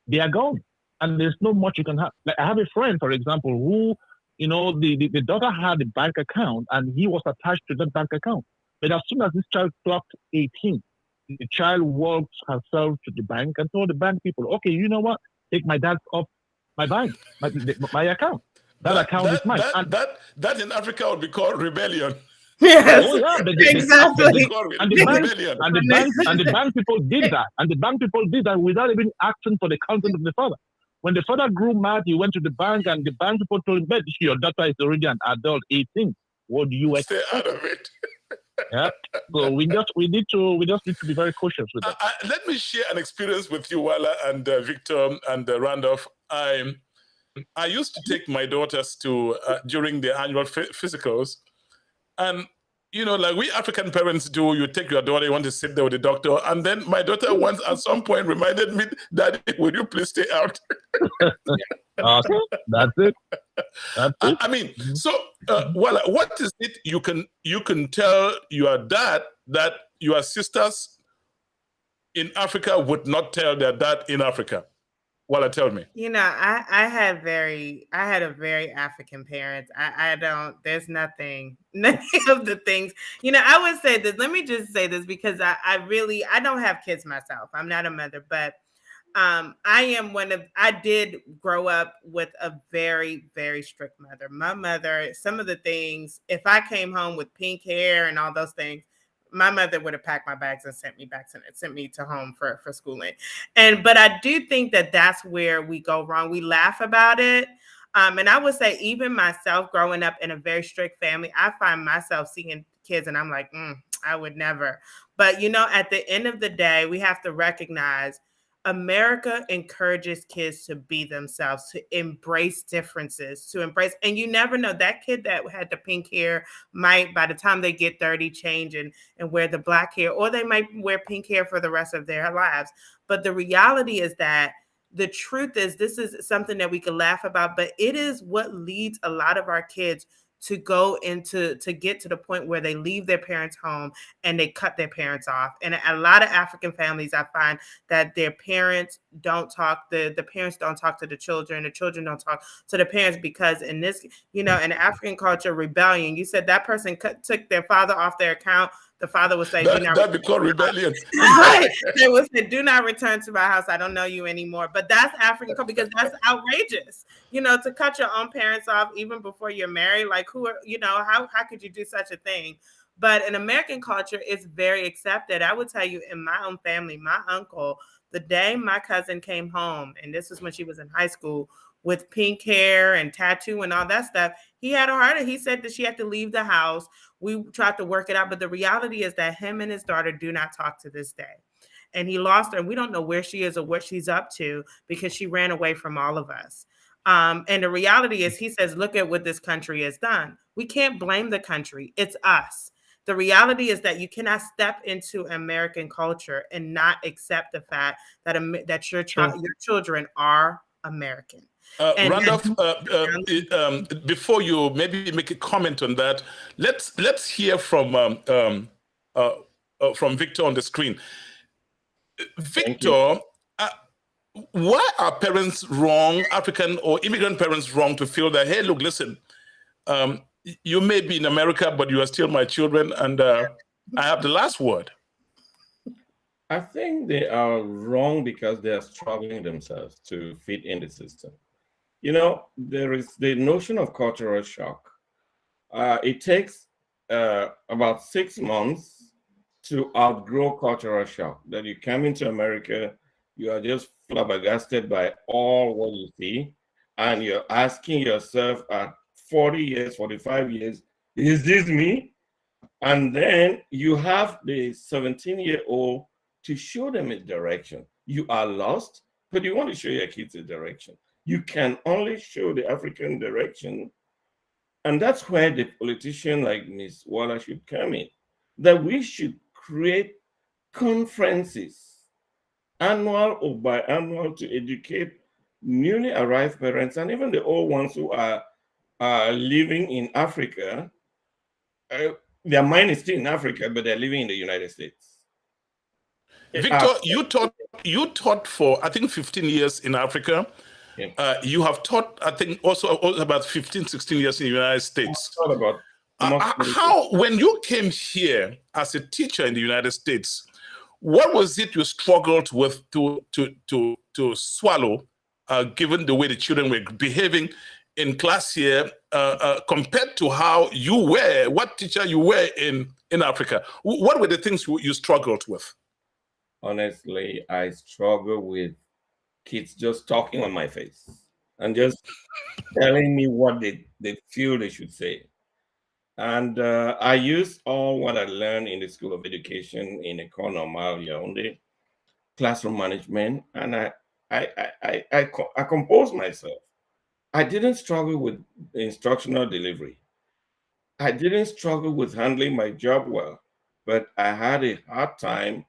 they are gone. And there's not much you can have. Like I have a friend, for example, who, the daughter had a bank account and he was attached to that bank account. But as soon as this child clocked 18, the child walked herself to the bank and told the bank people, okay, you know what? Take my dad off my bank, my account. That account is mine. That in Africa would be called rebellion. Yes, oh, yeah, exactly. And the bank people did that. And the bank people did that without even asking for the consent of the father. When the father grew mad, he went to the bank and the bank people told him, but your daughter is already an adult, 18. What do you expect? Stay out of it. Yeah. So we just need to be very cautious with that. Let me share an experience with you, Wala and Victor and Randolph. I used to take my daughters to during the annual physicals, and like we African parents do, you take your daughter, you want to sit there with the doctor, and then my daughter once at some point reminded me, Daddy, will you please stay out? Okay, that's it. That's it. I mean, so Wala, what is it you can tell your dad that your sisters in Africa would not tell their dad in Africa? Wala, tell me. I had a very African parents. There's none of the things, I would say this, let me just say this because I don't have kids myself. I'm not a mother, but I did grow up with a very, very strict mother. My mother, some of the things, if I came home with pink hair and all those things, my mother would have packed my bags and sent me to home for schooling. But I do think that that's where we go wrong. We laugh about it. And I would say even myself growing up in a very strict family, I find myself seeing kids and I'm like, I would never. But, at the end of the day, we have to recognize America encourages kids to be themselves, to embrace differences, and you never know, that kid that had the pink hair might, by the time they get 30, change and wear the black hair, or they might wear pink hair for the rest of their lives. But the reality is that the truth is, this is something that we can laugh about, but it is what leads a lot of our kids to get to the point where they leave their parents' home and they cut their parents off. And a lot of African families, I find that their parents don't talk, the parents don't talk to the children don't talk to the parents, because in this, in African culture, rebellion, you said that person took their father off their account. The father would say, that'd be called rebellion. Right. They would say, do not return to my house. I don't know you anymore. But that's African culture, because that's outrageous, to cut your own parents off even before you're married. Like, how could you do such a thing? But in American culture, it's very accepted. I would tell you, in my own family, my uncle, the day my cousin came home, and this was when she was in high school, with pink hair and tattoo and all that stuff, he had a heart attack. He said that she had to leave the house. We tried to work it out, but the reality is that him and his daughter do not talk to this day. And he lost her, and we don't know where she is or what she's up to, because she ran away from all of us. And the reality is, he says, look at what this country has done. We can't blame the country. It's us. The reality is that you cannot step into American culture and not accept the fact that your children are American. Randolph, before you maybe make a comment on that, let's hear from Victor on the screen. Victor, why are parents wrong, African or immigrant parents wrong, to feel that, hey, look, listen, you may be in America, but you are still my children, and I have the last word? I think they are wrong because they are struggling themselves to fit in the system. There is the notion of cultural shock. It takes about 6 months to outgrow cultural shock. That you come into America, you are just flabbergasted by all what you see, and you're asking yourself at 40 years, 45 years, Is this me? And then you have the 17-year-old to show them a direction. You are lost, but you want to show your kids a direction. You can only show the African direction. And that's where the politician like Ms. Waller should come in, that we should create conferences, annual or biannual, to educate newly arrived parents and even the old ones who are living in Africa. Their mind is still in Africa, but they're living in the United States. Victor, you taught for, I think, 15 years in Africa. Yeah. You have taught, I think, also about 15, 16 years in the United States. How, when you came here as a teacher in the United States, what was it you struggled with to swallow, given the way the children were behaving in class here, compared to how you were, what teacher you were in Africa? What were the things you struggled with? Honestly, I struggle with kids just talking on my face and just telling me what they feel they should say. And I use all what I learned in the School of Education in École Normale Yaoundé, classroom management, and I composed myself. I didn't struggle with instructional delivery. I didn't struggle with handling my job well, but I had a hard time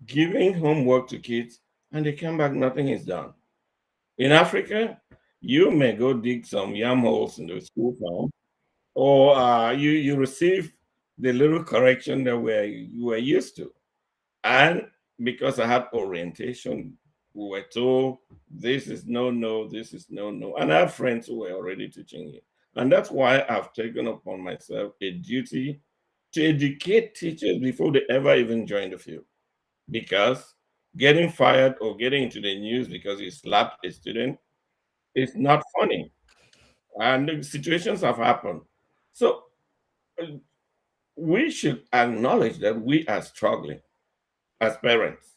giving homework to kids, and they come back, nothing is done. In Africa, you may go dig some yam holes in the school farm, or you receive the little correction that you were used to. And because I had orientation, we were told this is no, this is no. And I have friends who were already teaching it. And that's why I've taken upon myself a duty to educate teachers before they ever even join the field. Because getting fired or getting into the news because you slapped a student is not funny. And situations have happened. So we should acknowledge that we are struggling as parents.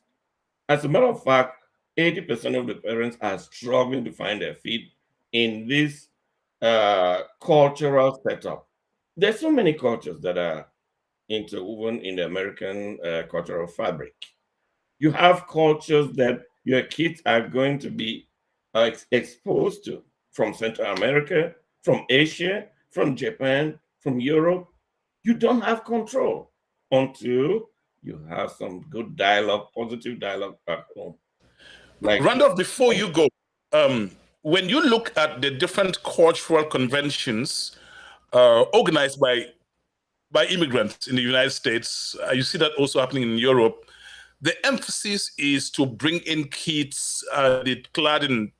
As a matter of fact, 80% of the parents are struggling to find their feet in this cultural setup. There's so many cultures that are interwoven in the American cultural fabric. You have cultures that your kids are going to be exposed to from Central America, from Asia, from Japan, from Europe. You don't have control until you have some good dialogue, positive dialogue back home. Randolph, before you go, when you look at the different cultural conventions organized by immigrants in the United States, you see that also happening in Europe. The emphasis is to bring in kids clad in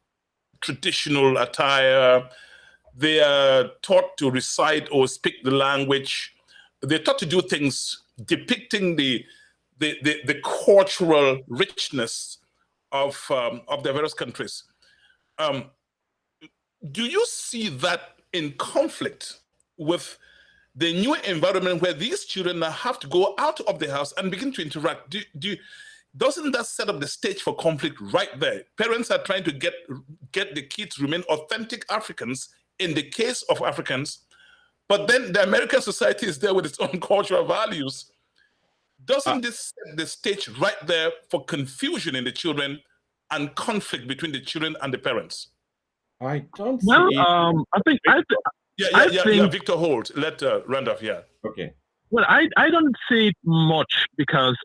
traditional attire. They are taught to recite or speak the language. They're taught to do things depicting the cultural richness of the various countries. Do you see that in conflict with the new environment where these children now have to go out of the house and begin to interact? Doesn't that set up the stage for conflict right there? Parents are trying to get the kids to remain authentic Africans in the case of Africans, but then the American society is there with its own cultural values. Doesn't this set the stage right there for confusion in the children and conflict between the children and the parents? I don't see. Well, I think Victor Holt. Let Randolph here. Okay. Well, I don't see it much because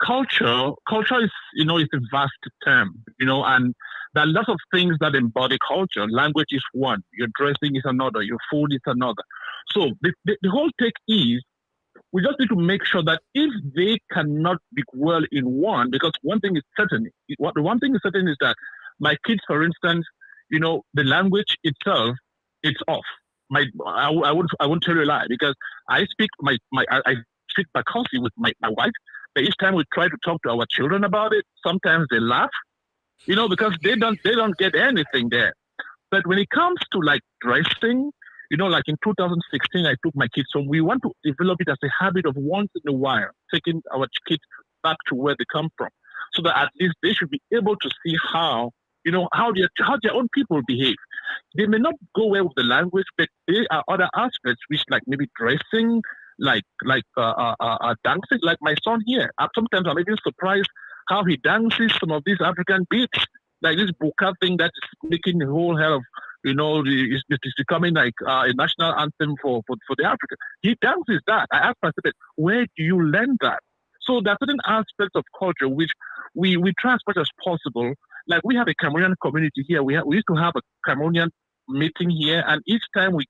culture is, is a vast term, and there are lots of things that embody culture. Language is one, your dressing is another, your food is another. So the whole take is, we just need to make sure that if they cannot be well in one, because one thing is certain is that my kids, for instance, the language itself, it's off. I won't tell you a lie, because I speak I speak Bakossi with my wife, but each time we try to talk to our children about it, sometimes they laugh, because they don't get anything there. But when it comes to like dressing, like in 2016, I took my kids home. We want to develop it as a habit of once in a while, taking our kids back to where they come from, so that at least they should be able to see how their own people behave. they may not go well with the language, but there are other aspects which, like maybe dressing, dancing. Like my son here, sometimes I'm even surprised how he dances some of these African beats, like this buka thing that is making the whole hell of, it's becoming like a national anthem for the African. He dances that. I asked myself, where do you learn that? So there are certain aspects of culture which we try as much as possible. Like we have a Cameroonian community here. We used to have a Cameroonian meeting here, and each time we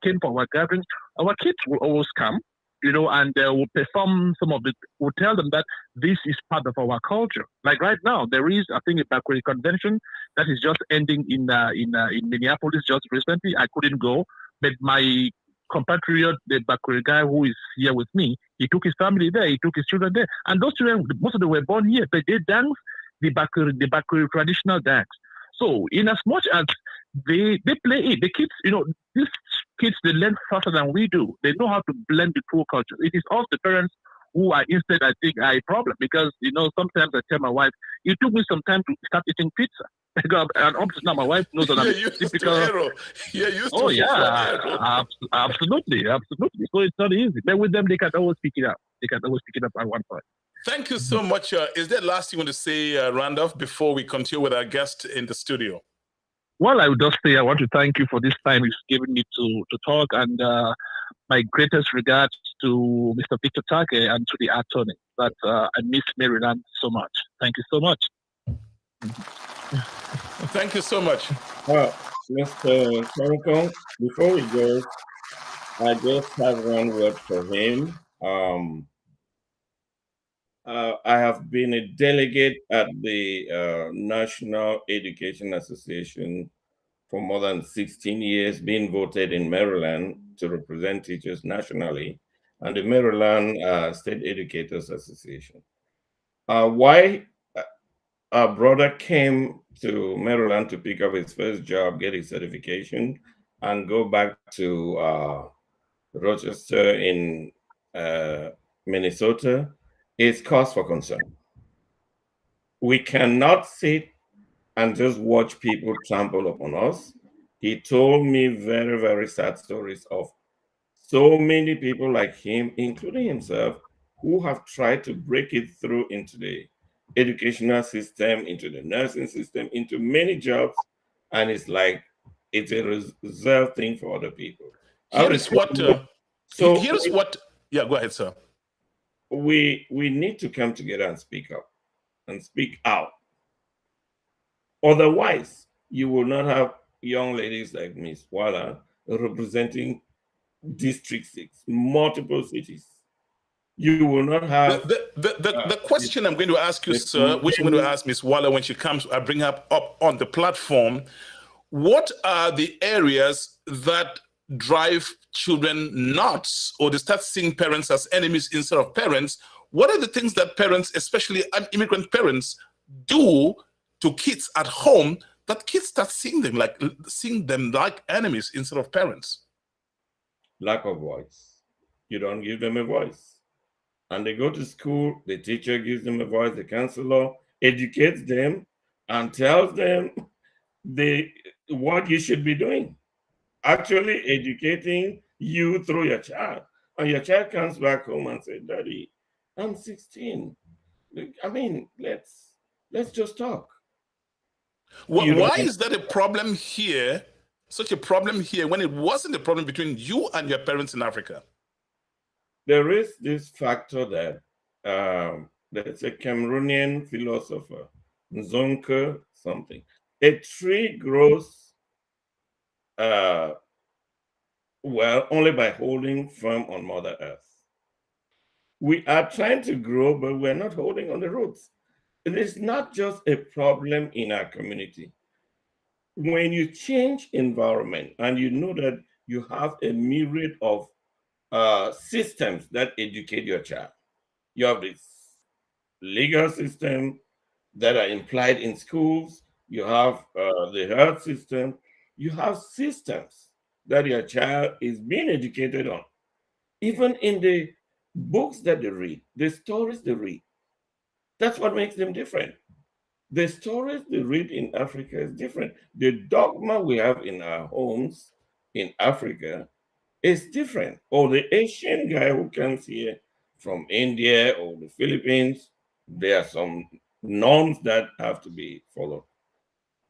came for our gatherings, our kids will always come, and we'll perform some of it. We'll tell them that this is part of our culture. Like right now, there is, I think, a Bakuri convention that is just ending in Minneapolis just recently. I couldn't go, but my compatriot, the Bakuri guy who is here with me, he took his family there, he took his children there, and those children, most of them were born here, but they dance the Bakuri traditional dance. So, in as much as they play it, the kids, these kids, they learn faster than we do. They know how to blend the two cultures. It is all the parents who are instead, I think, are a problem because, sometimes I tell my wife, it took me some time to start eating pizza. And obviously now my wife knows that I'm typical. Oh, yeah, absolutely. So it's not easy. But with them, they can always pick it up. At one point. Thank you so much. Is there last you want to say, Randolph, before we continue with our guest in the studio? Well, I would just say I want to thank you for this time you've given me to talk, and my greatest regards to Mr. Victor Take and to the attorney. But I miss Maryland so much. Thank you so much. Thank you so much. Well, Mr. Chorokong, before we go, I just have one word for him. I have been a delegate at the National Education Association for more than 16 years, being voted in Maryland to represent teachers nationally, and the Maryland State Educators Association. Why our brother came to Maryland to pick up his first job, get his certification, and go back to Rochester in Minnesota is cause for concern. We cannot sit and just watch people trample upon us. He told me very, very sad stories of so many people like him, including himself, who have tried to break it through into the educational system, into the nursing system, into many jobs, and it's like it's a reserved thing for other people. Here's what. Yeah, go ahead, sir. We need to come together and speak up and speak out. Otherwise, you will not have young ladies like Miss Walla representing District 6, multiple cities. You will not have... The question I'm going to ask you, sir, which I'm going to ask Miss Walla when she comes, I bring her up on the platform. What are the areas that drive children nuts, or they start seeing parents as enemies instead of parents? What are the things that parents, especially immigrant parents, do to kids at home that kids start seeing them like enemies instead of parents? Lack of voice. You don't give them a voice. And they go to school, the teacher gives them a voice, the counselor educates them and tells them what you should be doing. Actually educating you through your child. And your child comes back home and says, Daddy, I'm 16. I mean, let's just talk. Why is that a problem here, such a problem here, when it wasn't a problem between you and your parents in Africa? There is this factor that there's a Cameroonian philosopher, Nzonke something. A tree grows only by holding firm on Mother Earth. We are trying to grow, but we're not holding on the roots. It is not just a problem in our community. When you change environment and you know that you have a myriad of systems that educate your child. You have this legal system that are implied in schools. You have the health system. You have systems that your child is being educated on. Even in the books that they read, the stories they read. That's what makes them different. The stories they read in Africa is different. The dogma we have in our homes in Africa is different. Or the Asian guy who comes here from India or the Philippines, there are some norms that have to be followed.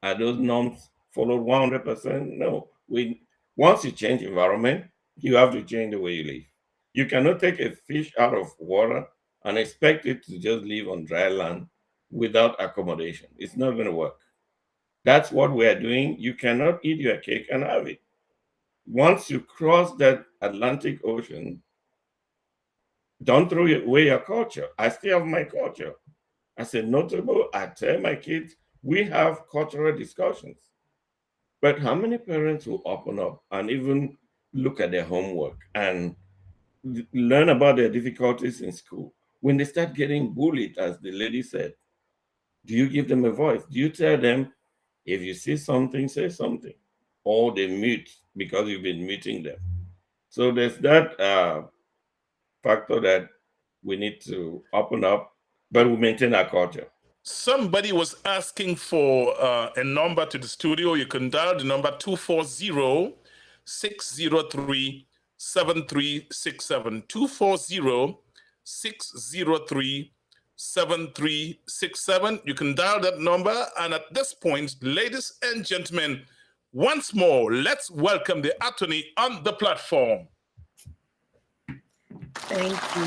Are those norms followed 100%? No. Once you change environment, you have to change the way you live. You cannot take a fish out of water and expect it to just live on dry land without accommodation. It's not going to work. That's what we are doing. You cannot eat your cake and have it. Once you cross that Atlantic Ocean, don't throw away your culture. I still have my culture. As a notable, I tell my kids, we have cultural discussions. But how many parents will open up and even look at their homework and learn about their difficulties in school? When they start getting bullied, as the lady said, do you give them a voice? Do you tell them, if you see something, say something? Or they mute because you've been muting them. So there's that factor that we need to open up, but we maintain our culture. Somebody was asking for a number to the studio. You can dial the number 240 603 7367. 240 603 7367. You can dial that number. And at this point, ladies and gentlemen, once more, let's welcome the attorney on the platform. Thank you.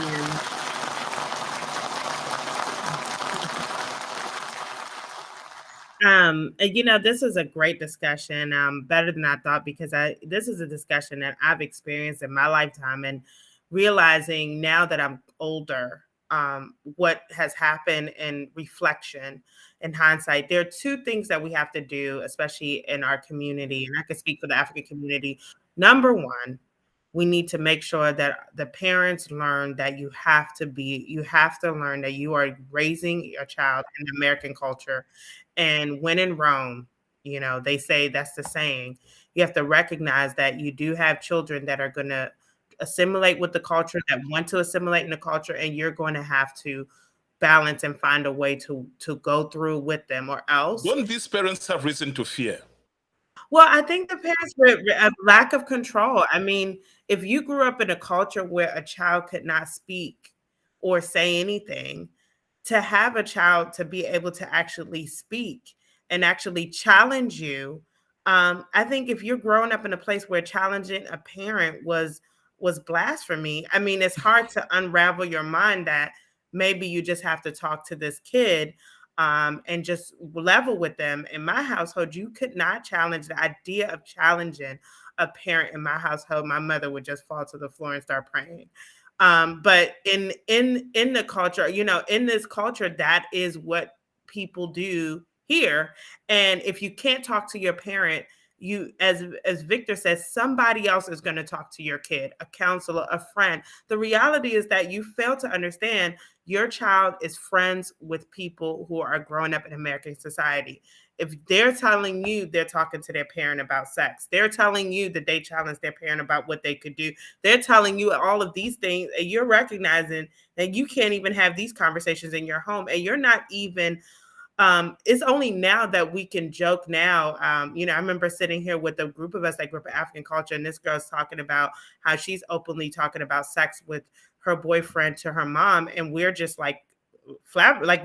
This is a great discussion, better than I thought, because this is a discussion that I've experienced in my lifetime, and realizing now that I'm older, what has happened in reflection and hindsight. There are two things that we have to do, especially in our community, and I can speak for the African community. Number one, we need to make sure that the parents learn that you have to learn that you are raising your child in American culture. And when in Rome, they say, that's the saying, you have to recognize that you do have children that are going to assimilate with the culture, that want to assimilate in the culture, and you're going to have to balance and find a way to go through with them, or else. Don't these parents have reason to fear? Well, I think the parents were a lack of control. I mean, if you grew up in a culture where a child could not speak or say anything, to have a child to be able to actually speak and actually challenge you, I think if you're growing up in a place where challenging a parent was blasphemy, I mean, it's hard to unravel your mind that maybe you just have to talk to this kid and just level with them. In my household, you could not challenge the idea of challenging a parent in my household. My mother would just fall to the floor and start praying. But in the culture, in this culture, that is what people do here. And if you can't talk to your parent, you, as Victor says, somebody else is going to talk to your kid, a counselor, a friend. The reality is that you fail to understand your child is friends with people who are growing up in American society. If they're telling you they're talking to their parent about sex, they're telling you that they challenge their parent about what they could do, they're telling you all of these things, and you're recognizing that you can't even have these conversations in your home, and you're not even it's only now that we can joke now. I remember sitting here with a group of us that grew up in African culture, and this girl's talking about how she's openly talking about sex with her boyfriend to her mom, and we're just like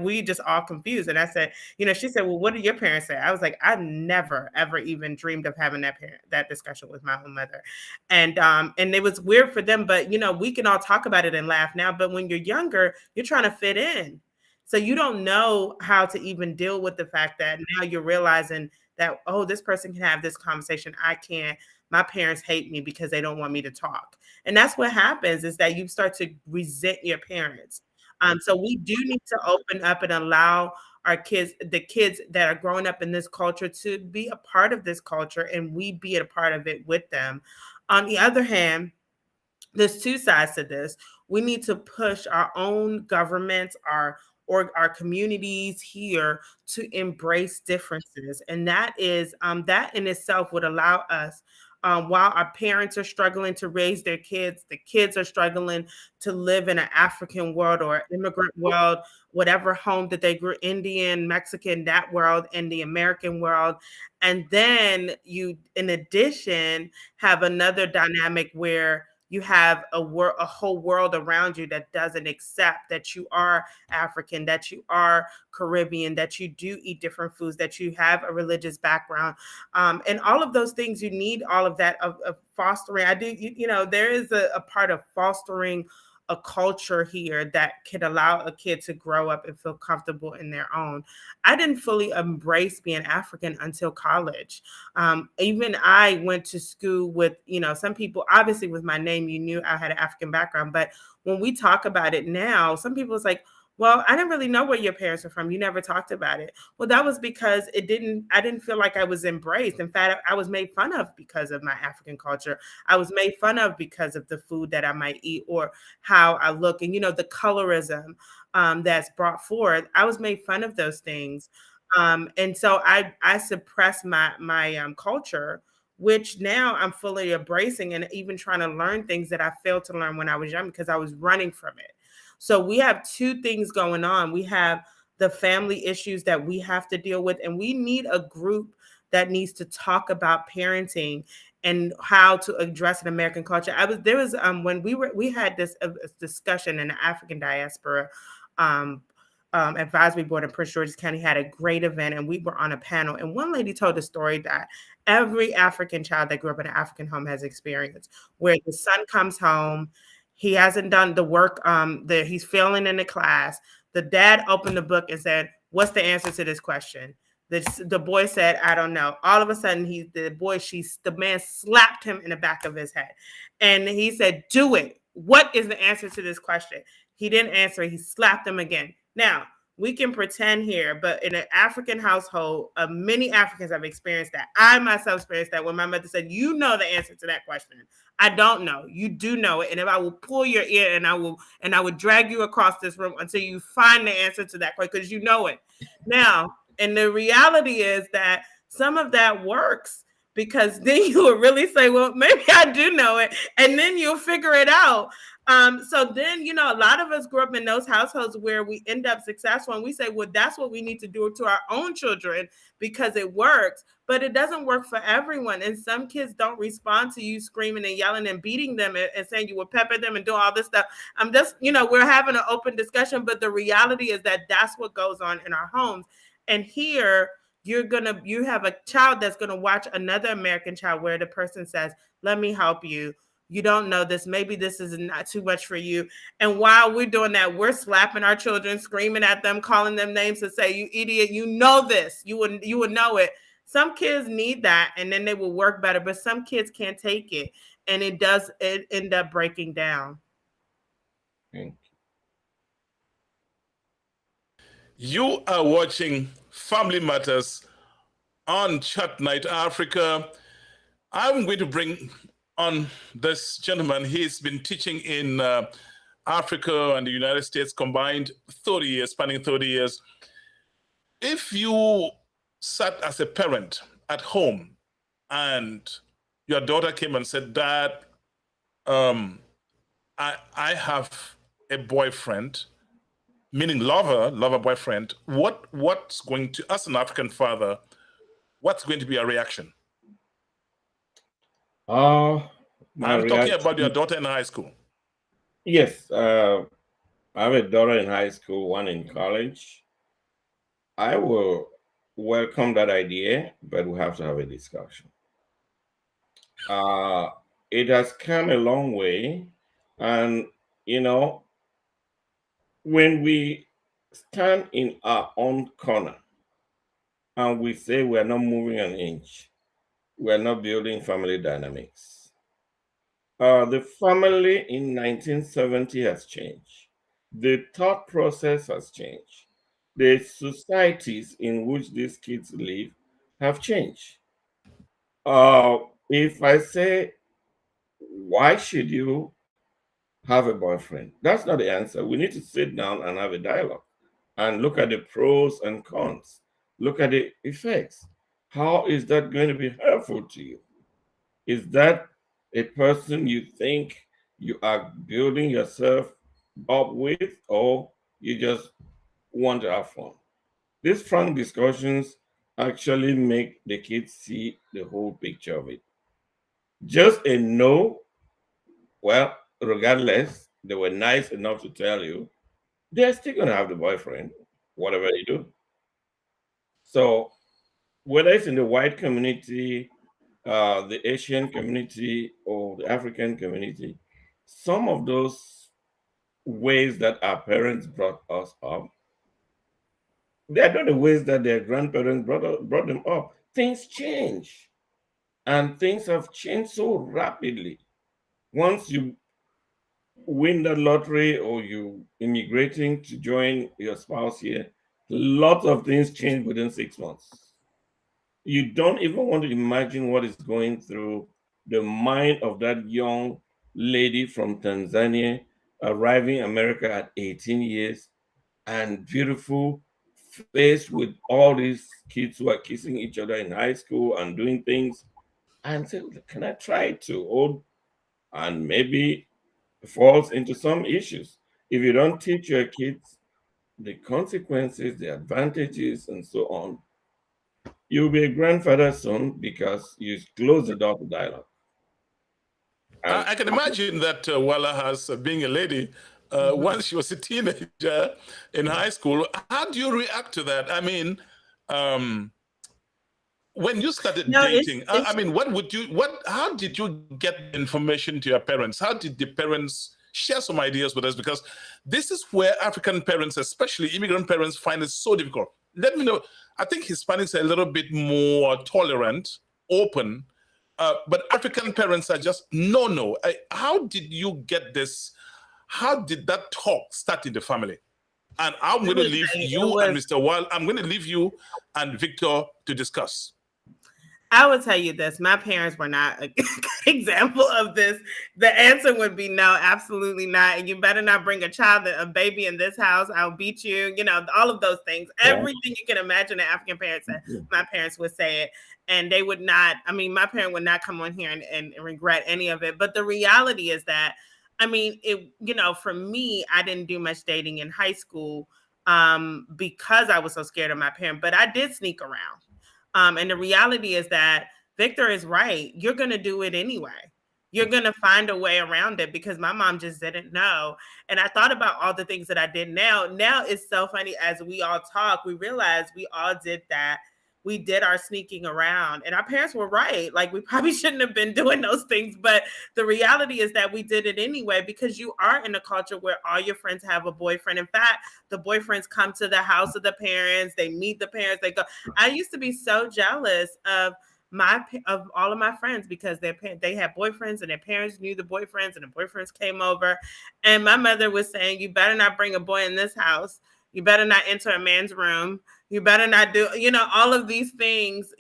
we just all confused. And I said, she said, well, what did your parents say? I was like, I've never ever even dreamed of having that discussion with my own mother. And it was weird for them, but we can all talk about it and laugh now. But when you're younger, you're trying to fit in. So you don't know how to even deal with the fact that now you're realizing that, oh, this person can have this conversation. I can't. My parents hate me because they don't want me to talk. And that's what happens, is that you start to resent your parents. So we do need to open up and allow our kids, the kids that are growing up in this culture, to be a part of this culture, and we be a part of it with them. On the other hand, there's two sides to this. We need to push our own governments, our communities here to embrace differences. And that is that in itself would allow us while our parents are struggling to raise their kids, the kids are struggling to live in an African world or immigrant world, whatever home that they grew, Indian, Mexican, that world, and the American world. And then you, in addition, have another dynamic where you have a whole world around you that doesn't accept that you are African, that you are Caribbean, that you do eat different foods, that you have a religious background, and all of those things. You need all of that of fostering. I do, there is a part of fostering a culture here that can allow a kid to grow up and feel comfortable in their own. I didn't fully embrace being African until college. Even I went to school with, some people, obviously with my name, you knew I had an African background. But when we talk about it now, some people it's like, well, I didn't really know where your parents are from. You never talked about it. Well, that was because I didn't feel like I was embraced. In fact, I was made fun of because of my African culture. I was made fun of because of the food that I might eat or how I look. And, the colorism that's brought forth, I was made fun of those things. And so I suppressed my culture, which now I'm fully embracing and even trying to learn things that I failed to learn when I was young because I was running from it. So we have two things going on. We have the family issues that we have to deal with, and we need a group that needs to talk about parenting and how to address an American culture. When we had this discussion in the African diaspora advisory board in Prince George's County had a great event, and we were on a panel. And one lady told a story that every African child that grew up in an African home has experienced, where the son comes home. He hasn't done the work, he's failing in the class. The dad opened the book and said, "What's the answer to this question?" The boy said, "I don't know." All of a sudden, the man slapped him in the back of his head. And he said, "Do it. What is the answer to this question?" He didn't answer. He slapped him again. Now, we can pretend here, but in an African household, many Africans have experienced that. I myself experienced that when my mother said, "You know the answer to that question." I don't know. You do know it. And if I will pull your ear and I will drag you across this room until you find the answer to that question, because you know it. Now, and the reality is that some of that works, because then you will really say, well, maybe I do know it. And then you'll figure it out. So then, a lot of us grew up in those households where we end up successful, and we say, well, that's what we need to do to our own children because it works. But it doesn't work for everyone. And some kids don't respond to you screaming and yelling and beating them and saying you will pepper them and do all this stuff. I'm just, we're having an open discussion, but the reality is that that's what goes on in our homes. And here, you have a child that's going to watch another American child where the person says, "Let me help you. You don't know this. Maybe this is not too much for you." And while we're doing that, we're slapping our children, screaming at them, calling them names to say, "You idiot, you know this. You would know it." Some kids need that, and then they will work better, but some kids can't take it. And it end up breaking down. You are watching Family Matters on Chatnite Africa. I'm going to bring on this gentleman. He's been teaching in Africa and the United States combined 30 years, spanning 30 years. If you sat as a parent at home and your daughter came and said, "Dad, I have a boyfriend," meaning lover boyfriend, what's going to, as an African father, what's going to be a reaction? I'm talking about your daughter in high school. Yes, I have a daughter in high school, one in college. I will welcome that idea, but we have to have a discussion. It has come a long way, and when we stand in our own corner and we say we're not moving an inch, we're not building family dynamics. The family in 1970 has changed. The thought process has changed. The societies in which these kids live have changed. If I say, why should you have a boyfriend? That's not the answer. We need to sit down and have a dialogue and look at the pros and cons. Look at the effects. How is that going to be helpful to you? Is that a person you think you are building yourself up with, or you just want to have fun? These frank discussions actually make the kids see the whole picture of it. Just a no, well, regardless, they were nice enough to tell you they're still going to have the boyfriend, whatever you do. So, whether it's in the white community, the Asian community, or the African community, some of those ways that our parents brought us up, they are not the ways that their grandparents brought them up. Things change, and things have changed so rapidly. Once you win the lottery or you immigrating to join your spouse here, lots of things change within 6 months. You don't even want to imagine what is going through the mind of that young lady from Tanzania arriving in America at 18 years and beautiful, faced with all these kids who are kissing each other in high school and doing things, and say, can I try it too? Or, and maybe falls into some issues. If you don't teach your kids the consequences, the advantages, and so on, you'll be a grandfather soon because you close the door to dialogue. And I can imagine that Wala has, being a lady, once she was a teenager in high school. How do you react to that? I mean, when you started No, dating, it's how did you get information to your parents? How did the parents share some ideas with us? Because this is where African parents, especially immigrant parents, find it so difficult. Let me know. I think Hispanics are a little bit more tolerant, open, but African parents are just, no. How did you get this? How did that talk start in the family? And I'm going to leave you and Mr. Wall, I'm going to leave you and Victor to discuss. I will tell you this. My parents were not an example of this. The answer would be no, absolutely not. And you better not bring a baby in this house. I'll beat you. You know, all of those things. Yeah. Everything you can imagine that African parents said, my parents would say it. And they would not, my parent would not come on here and regret any of it. But the reality is that, for me, I didn't do much dating in high school because I was so scared of my parent. But I did sneak around. And the reality is that Victor is right. You're going to do it anyway. You're going to find a way around it because my mom just didn't know. And I thought about all the things that I did now. Now it's so funny as we all talk, we realize we all did that. We did our sneaking around and our parents were right. Like we probably shouldn't have been doing those things. But the reality is that we did it anyway because you are in a culture where all your friends have a boyfriend. In fact, the boyfriends come to the house of the parents. They meet the parents. They go. I used to be so jealous of all of my friends because they had boyfriends and their parents knew the boyfriends and the boyfriends came over. And my mother was saying, you better not bring a boy in this house. You better not enter a man's room. You better not do, all of these things,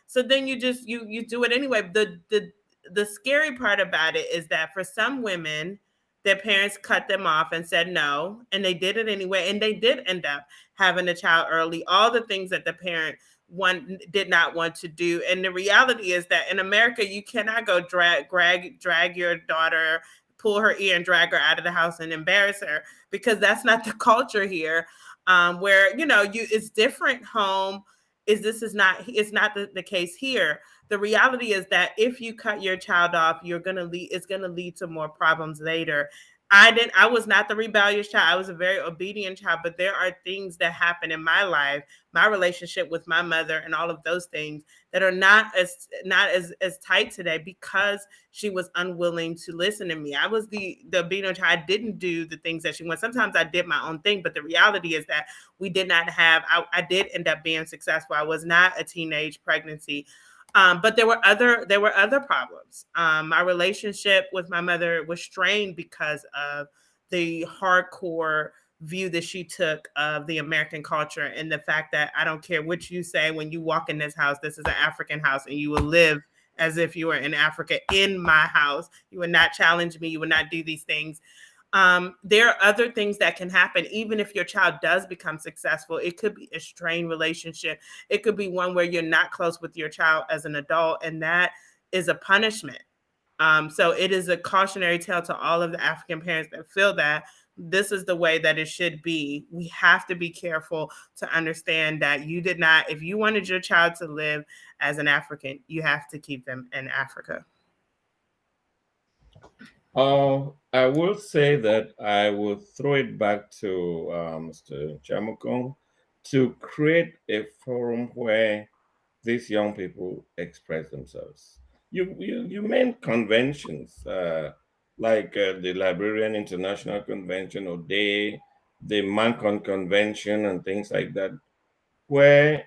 so then you just, you do it anyway. The scary part about it is that for some women, their parents cut them off and said no, and they did it anyway. And they did end up having a child early, all the things that the parent did not want to do. And the reality is that in America, you cannot go drag your daughter, pull her ear and drag her out of the house and embarrass her because that's not the culture here. Where it's different home. It's not the case here. The reality is that if you cut your child off, it's gonna lead to more problems later. I was not the rebellious child. I was a very obedient child, but there are things that happen in my life, my relationship with my mother and all of those things that are not as tight today because she was unwilling to listen to me. I was the obedient child. I didn't do the things that she wanted. Sometimes I did my own thing, but the reality is that we did not have, I did end up being successful. I was not a teenage pregnancy. But there were other problems. My relationship with my mother was strained because of the hardcore view that she took of the American culture and the fact that I don't care what you say when you walk in this house, this is an African house and you will live as if you were in Africa in my house. You would not challenge me. You would not do these things. There are other things that can happen. Even if your child does become successful, it could be a strained relationship. It could be one where you're not close with your child as an adult, and that is a punishment. So it is a cautionary tale to all of the African parents that feel that this is the way that it should be. We have to be careful to understand that you did not, if you wanted your child to live as an African, you have to keep them in Africa. I will say that I will throw it back to Mr. Chamukong to create a forum where these young people express themselves. You meant conventions like the Liberian International Convention or the Mancon Convention and things like that, where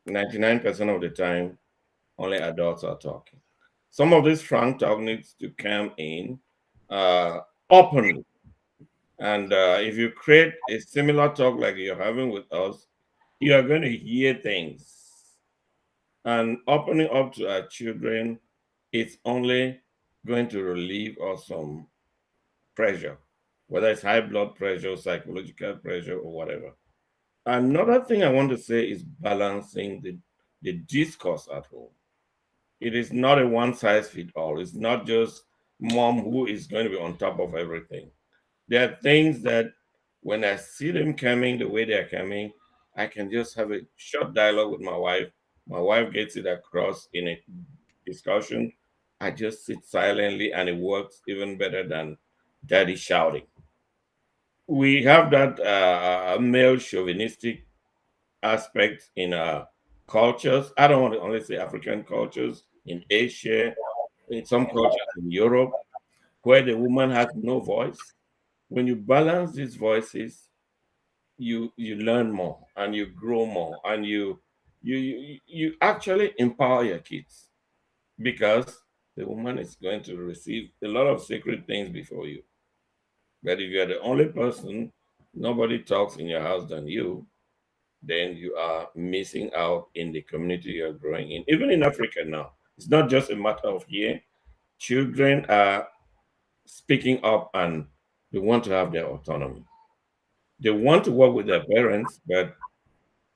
99% of the time only adults are talking. Some of this frank talk needs to come in uh, openly. And if you create a similar talk like you're having with us, you are going to hear things. And opening up to our children, it's only going to relieve us some pressure, whether it's high blood pressure, psychological pressure, or whatever. Another thing I want to say is balancing the discourse at home. It is not a one size fit all. It's not just mom who is going to be on top of everything. There are things that when I see them coming the way they're coming, I can just have a short dialogue with my wife. My wife gets it across in a discussion. I just sit silently and it works even better than daddy shouting. We have that male chauvinistic aspect in our cultures. I don't want to only say African cultures, in Asia, in some cultures in Europe, where the woman has no voice. When you balance these voices, you learn more and you grow more and you actually empower your kids because the woman is going to receive a lot of sacred things before you. But if you're the only person, nobody talks in your house than you, then you are missing out in the community you're growing in. Even in Africa now, it's not just a matter of here. Children are speaking up and they want to have their autonomy. They want to work with their parents, but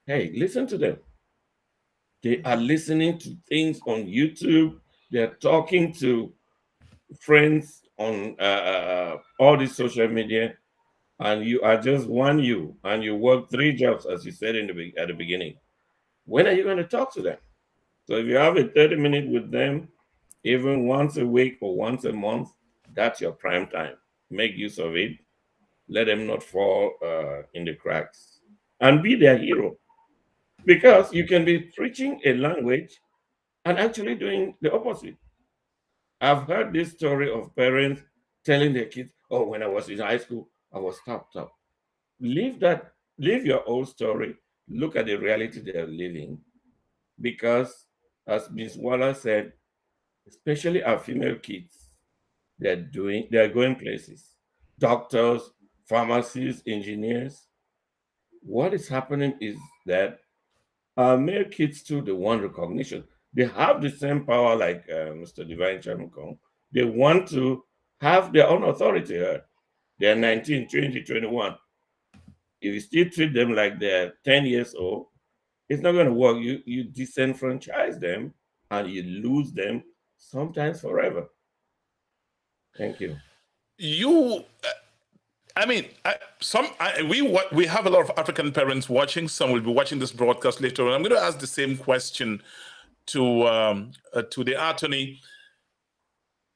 hey, listen to them. They are listening to things on YouTube. They're talking to friends on all these social media, and you are just one you, and you work three jobs, as you said at the beginning. When are you going to talk to them? So if you have a 30-minute with them, even once a week or once a month, that's your prime time. Make use of it. Let them not fall in the cracks and be their hero. Because you can be preaching a language and actually doing the opposite. I've heard this story of parents telling their kids, oh, when I was in high school, I was top. Leave that, leave your old story, look at the reality they're living. Because as Ms. Waller said, especially our female kids, they're going places. Doctors, pharmacists, engineers. What is happening is that our male kids too, they want recognition. They have the same power like Mr. Divine Chamukong. They want to have their own authority heard. They're 19, 20, 21. If you still treat them like they're 10 years old, it's not going to work. You disenfranchise them and you lose them sometimes forever. Thank you. You, I mean, we have a lot of African parents watching. Some will be watching this broadcast later. And I'm going to ask the same question to the attorney.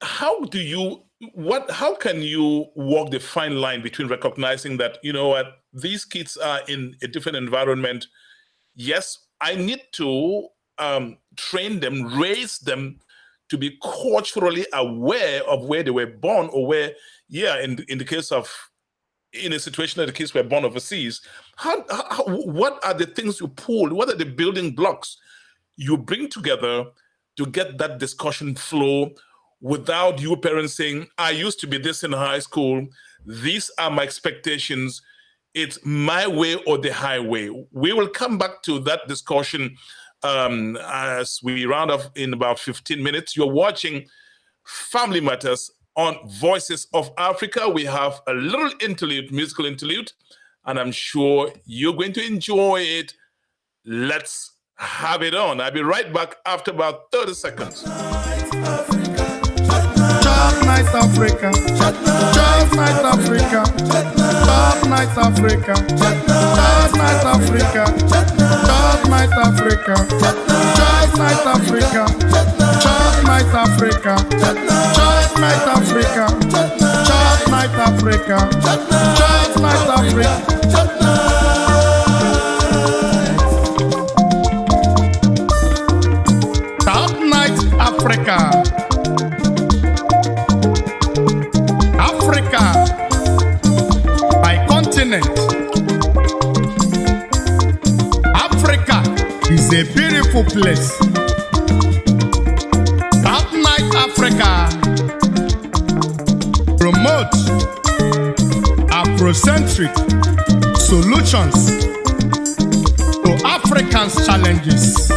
How can you walk the fine line between recognizing that, you know what, these kids are in a different environment? Yes, I need to train them, raise them to be culturally aware of where they were born, or where, in the case of, in a situation that the kids were born overseas. What are the things you pull? What are the building blocks you bring together to get that discussion flow without you parents saying, I used to be this in high school, these are my expectations, it's my way or the highway? We will come back to that discussion as we round off in about 15 minutes. You're watching Family Matters on Voices of Africa. We have a little musical interlude, and I'm sure you're going to enjoy it. Let's have it on. I'll be right back after about 30 seconds. Africa, Chatnite Africa, Chatnite Africa, Chatnite Africa, Chatnite Africa, Chatnite Africa, Chatnite Africa, Chatnite Africa, Chatnite Africa, Chatnite Africa. Chatnite Africa. Africa by continent. Africa is a beautiful place. Chatnite Africa promote Afrocentric solutions to Africans' challenges.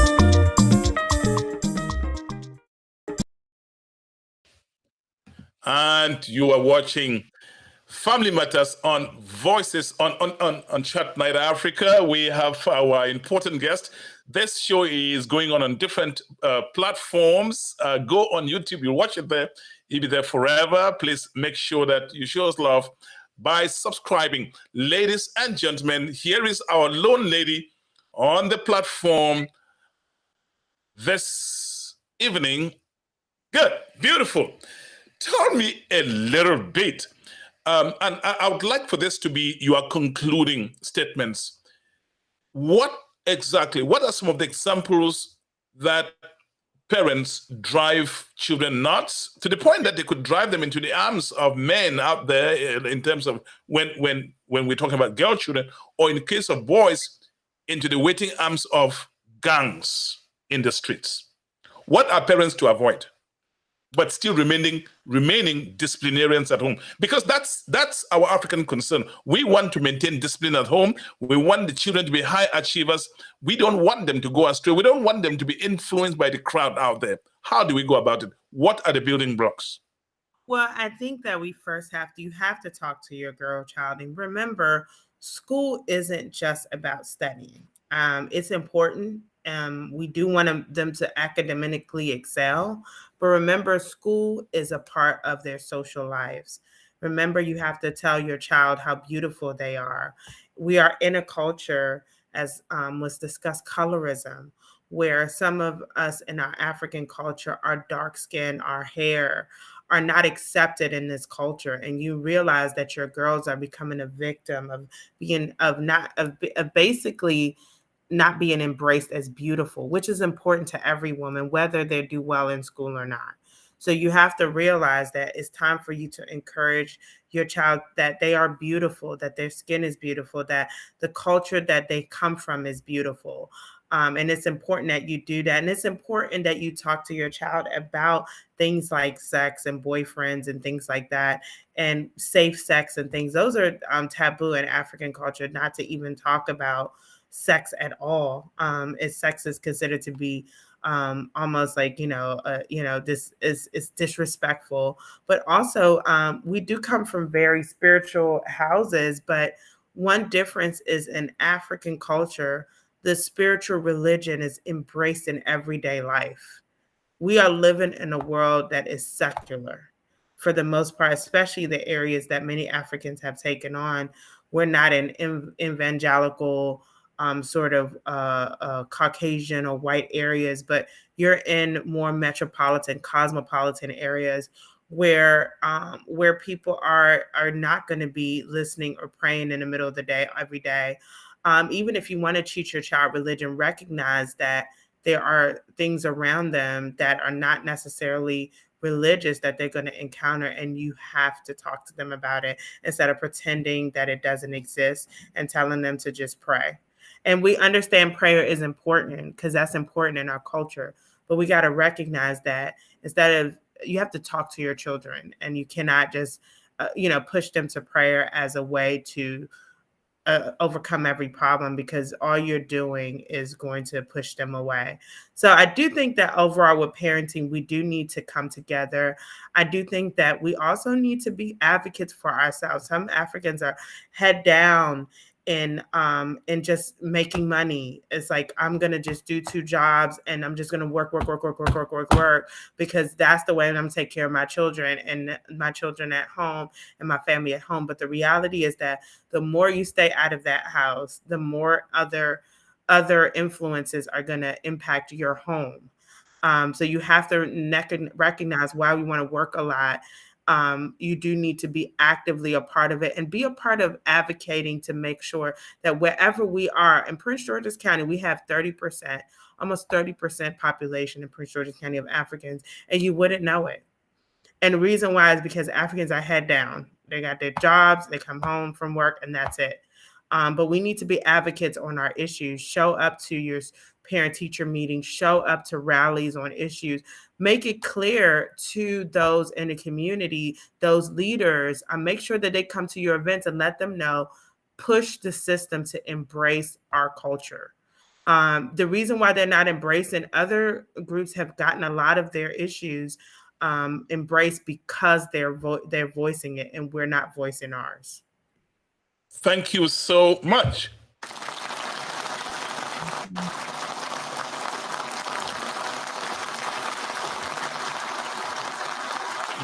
And you are watching Family Matters on Voices on Chatnite Africa. We have our important guest. This show is going on different platforms. Go on YouTube, you'll watch it there. You'll be there forever. Please make sure that you show us love by subscribing. Ladies and gentlemen, here is our lone lady on the platform this evening. Good, beautiful. Tell me a little bit, and I would like for this to be your concluding statements. What are some of the examples that parents drive children nuts to the point that they could drive them into the arms of men out there in terms of when we're talking about girl children, or in the case of boys, into the waiting arms of gangs in the streets? What are parents to avoid, but still remaining disciplinarians at home? Because that's our African concern. We want to maintain discipline at home. We want the children to be high achievers. We don't want them to go astray. We don't want them to be influenced by the crowd out there. How do we go about it? What are the building blocks? Well, I think that you have to talk to your girl child. And remember, school isn't just about studying. It's important. We do want them to academically excel, but remember, school is a part of their social lives. Remember, you have to tell your child how beautiful they are. We are in a culture, as was discussed, colorism, where some of us in our African culture, our dark skin, our hair, are not accepted in this culture, and you realize that your girls are becoming a victim of basically not being embraced as beautiful, which is important to every woman, whether they do well in school or not. So you have to realize that it's time for you to encourage your child that they are beautiful, that their skin is beautiful, that the culture that they come from is beautiful. And it's important that you do that. And it's important that you talk to your child about things like sex and boyfriends and things like that, and safe sex and things. Those are taboo in African culture, not to even talk about sex at all. Sex is considered to be almost like, this is disrespectful. But also, we do come from very spiritual houses, but one difference is in African culture, the spiritual religion is embraced in everyday life. We are living in a world that is secular for the most part, especially the areas that many Africans have taken on. We're not in evangelical sort of Caucasian or white areas, but you're in more metropolitan, cosmopolitan areas where people are not going to be listening or praying in the middle of the day every day. Even if you want to teach your child religion, recognize that there are things around them that are not necessarily religious that they're going to encounter, and you have to talk to them about it instead of pretending that it doesn't exist and telling them to just pray. And we understand prayer is important because that's important in our culture, but we got to recognize that you have to talk to your children, and you cannot just push them to prayer as a way to overcome every problem, because all you're doing is going to push them away. So I do think that overall with parenting, we do need to come together. I do think that we also need to be advocates for ourselves. Some Africans are head down in just making money. It's like I'm gonna just do 2 jobs and I'm just gonna work because that's the way I'm gonna take care of my children and my children at home and my family at home. But the reality is that the more you stay out of that house, the more other influences are gonna impact your home. So you have to recognize why we want to work a lot. You do need to be actively a part of it and be a part of advocating to make sure that wherever we are in Prince George's County, we have 30%, almost 30% population in Prince George's County of Africans, and you wouldn't know it. And the reason why is because Africans are head down. They got their jobs, they come home from work, and that's it. But we need to be advocates on our issues. Show up to your parent-teacher meetings. Show up to rallies on issues. Make it clear to those in the community, those leaders. Make sure that they come to your events and let them know. Push the system to embrace our culture. The reason why they're not embracing, other groups have gotten a lot of their issues embraced because they're voicing it, and we're not voicing ours. Thank you so much.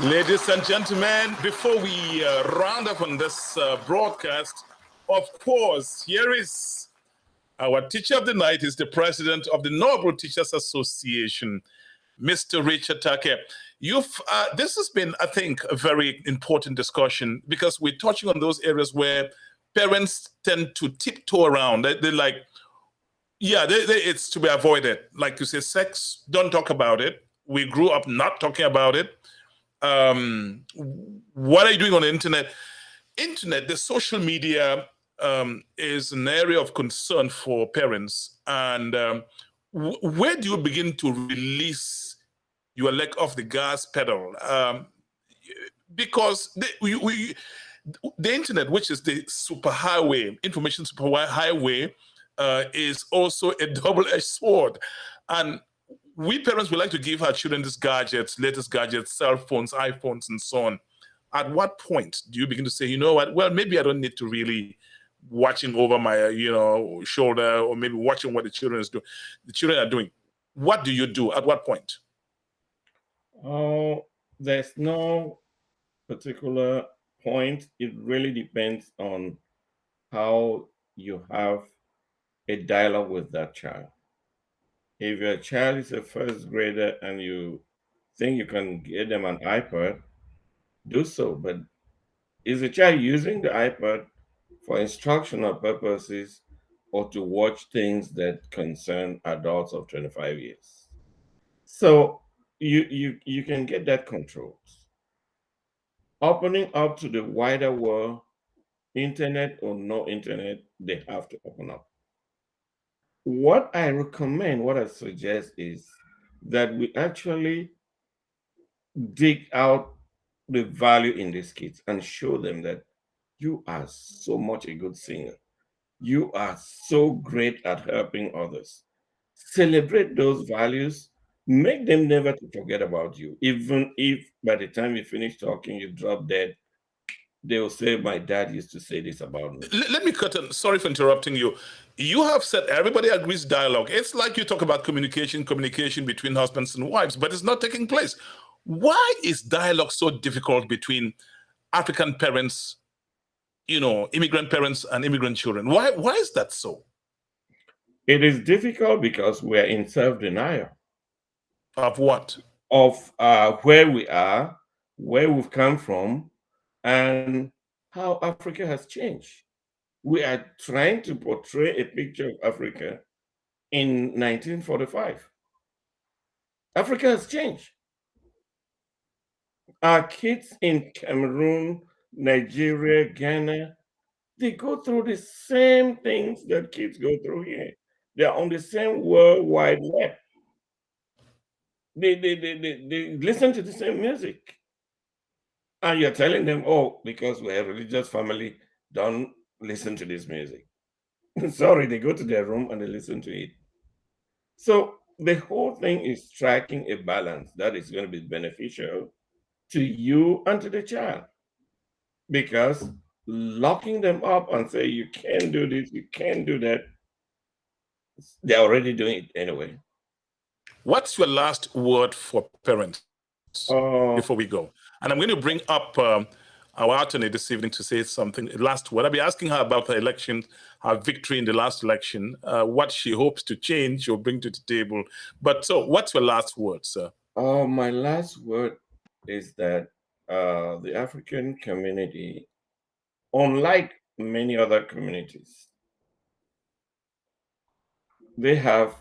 Ladies and gentlemen, before we round up on this broadcast, of course, here is our teacher of the night, is the president of the Noble Teachers Association, Mr. Richard Take. This has been, I think, a very important discussion because we're touching on those areas where parents tend to tiptoe around. They're like, yeah, it's to be avoided. Like you say, sex, don't talk about it. We grew up not talking about it. What are you doing on the internet? The social media is an area of concern for parents. And where do you begin to release your leg off the gas pedal? Because the internet, which is the superhighway, information superhighway, is also a double-edged sword. And we parents would like to give our children these gadgets, latest gadgets, cell phones, iPhones, and so on. At what point do you begin to say, you know what, well, maybe I don't need to really watching over my, shoulder, or maybe watching what the children are doing. What do you do? At what point? Oh, there's no particular point. It really depends on how you have a dialogue with that child. If your child is a first grader and you think you can get them an iPad, do so. But is the child using the iPad for instructional purposes or to watch things that concern adults of 25 years? So you can get that controlled. Opening up to the wider world, internet or no internet, they have to open up. What I recommend, what I suggest is that we actually dig out the value in these kids and show them that you are so much a good singer. You are so great at helping others. Celebrate those values. Make them never to forget about you. Even if by the time you finish talking, you drop dead, they'll say, my dad used to say this about me. Let me cut in. Sorry for interrupting you. You have said everybody agrees dialogue. It's like you talk about communication between husbands and wives, but it's not taking place. Why is dialogue so difficult between African parents, immigrant parents and immigrant children? Why is that so? It is difficult because we're in self-denial. Of what? Of where we are, where we've come from, and how Africa has changed. We are trying to portray a picture of Africa in 1945. Africa has changed. Our kids in Cameroon, Nigeria, Ghana, they go through the same things that kids go through here. They're on the same World Wide Web. They listen to the same music. And you're telling them, oh, because we're a religious family, don't listen to this music. Sorry, they go to their room and they listen to it. So the whole thing is striking a balance that is going to be beneficial to you and to the child. Because locking them up and say, you can't do this, you can't do that, they're already doing it anyway. What's your last word for parents before we go? And I'm going to bring up our attorney this evening to say something. Last word. I'll be asking her about her election, her victory in the last election, what she hopes to change or bring to the table. But so, what's your last word, sir? My last word is that the African community, unlike many other communities, they have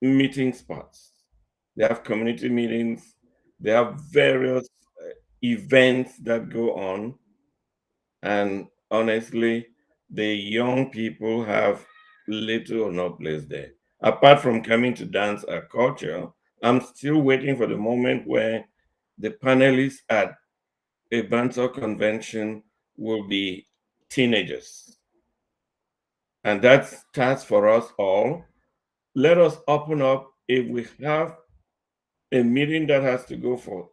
meeting spots. They have community meetings. They have various events that go on. And honestly, the young people have little or no place there. Apart from coming to dance a culture, I'm still waiting for the moment where the panelists at a Banter convention will be teenagers. And that's task for us all. Let us open up. If we have a meeting that has to go for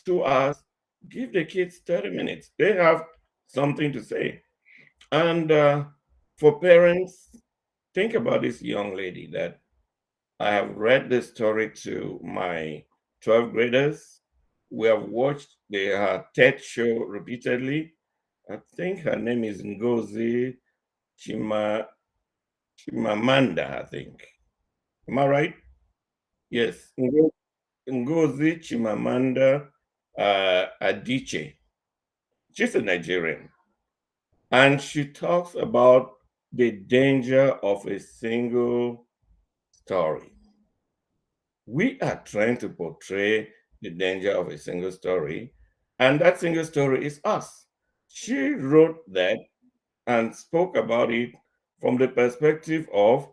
2 hours, give the kids 30 minutes. They have something to say. And for parents, think about this young lady that I have read the story to my 12th graders. We have watched her TED show repeatedly. I think her name is Ngozi Chimamanda, I think. Am I right? Yes. Ngozi Chimamanda Adichie. She's a Nigerian. And she talks about the danger of a single story. We are trying to portray the danger of a single story, and that single story is us. She wrote that and spoke about it from the perspective of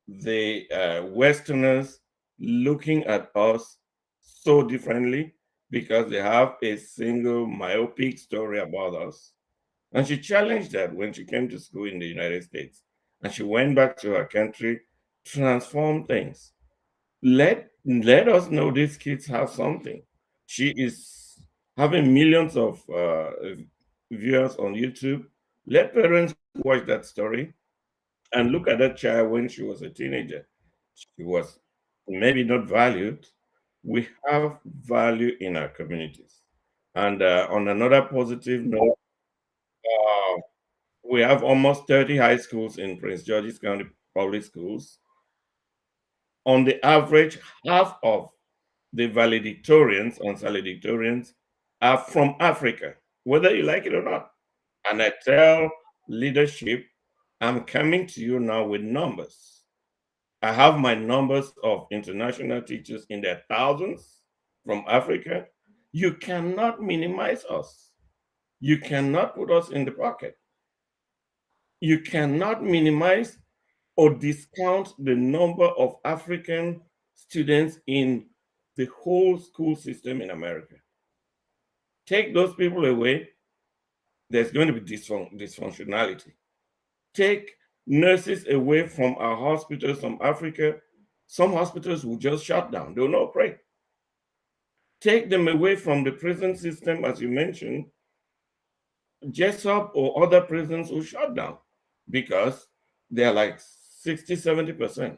the Westerners looking at us so differently because they have a single myopic story about us. And she challenged that when she came to school in the United States. And she went back to her country, transformed things. Let us know these kids have something. She is having millions of viewers on YouTube. Let parents watch that story and look at that child when she was a teenager. She was maybe not valued. We have value in our communities. And on another positive note, we have almost 30 high schools in Prince George's County Public Schools. On the average, half of the valedictorians and salutatorians are from Africa, whether you like it or not. And I tell leadership, I'm coming to you now with numbers. I have my numbers of international teachers in their thousands from Africa. You cannot minimize us. You cannot put us in the pocket. You cannot minimize or discount the number of African students in the whole school system in America. Take those people away, there's going to be dysfunctionality. Take nurses away from our hospitals from Africa, some hospitals will just shut down, they will not operate. Take them away from the prison system, as you mentioned, Jessup or other prisons will shut down because they're like 60, 70%.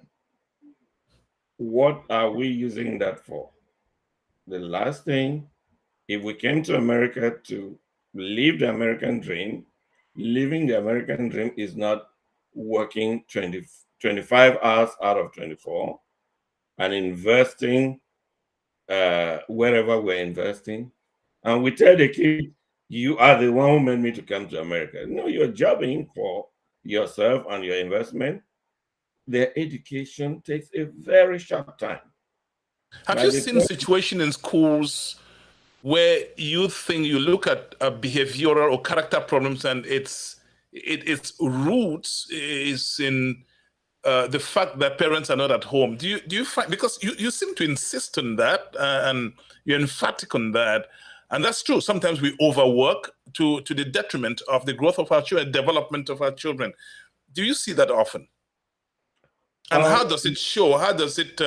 What are we using that for? The last thing, if we came to America to live the American dream, living the American dream is not working 25 hours out of 24 and investing wherever we're investing. And we tell the kid, you are the one who made me to come to America. No, you're jobbing for yourself and your investment. Their education takes a very short time. Have you seen situation in schools where you think you look at behavioral or character problems and its roots is in the fact that parents are not at home? Do you find, because you seem to insist on that and you're emphatic on that, and that's true. Sometimes we overwork to the detriment of the growth of our children, development of our children. Do you see that often? And how does it show? How does it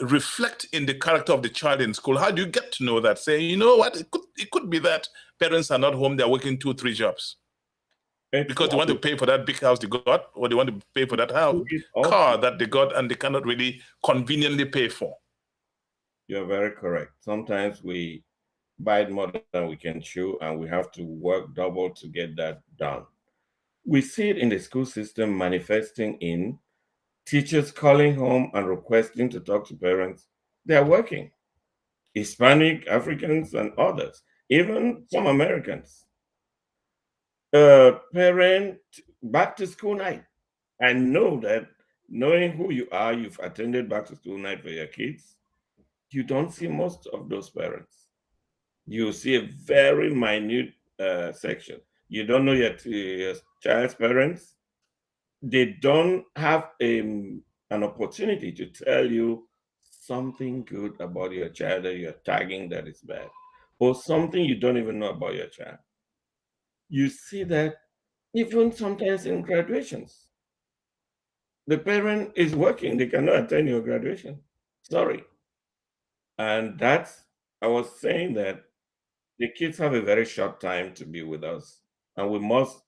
reflect in the character of the child in school? How do you get to know that? Say, you know what, it could be that parents are not home, they're working 2-3 jobs. Because they want to pay for that big house they got, or they want to pay for that car that they got and they cannot really conveniently pay for. You're very correct. Sometimes we bite more than we can chew, and we have to work double to get that done. We see it in the school system manifesting in teachers calling home and requesting to talk to parents. They are working. Hispanic, Africans, and others, even some Americans. Parent back to school night. I know that knowing who you are, you've attended back to school night for your kids. You don't see most of those parents. You see a very minute section. You don't know your child's parents. They don't have an opportunity to tell you something good about your child that you're tagging that is bad, or something you don't even know about your child. You see that even sometimes in graduations. The parent is working, they cannot attend your graduation. Sorry. And I was saying that the kids have a very short time to be with us, and we must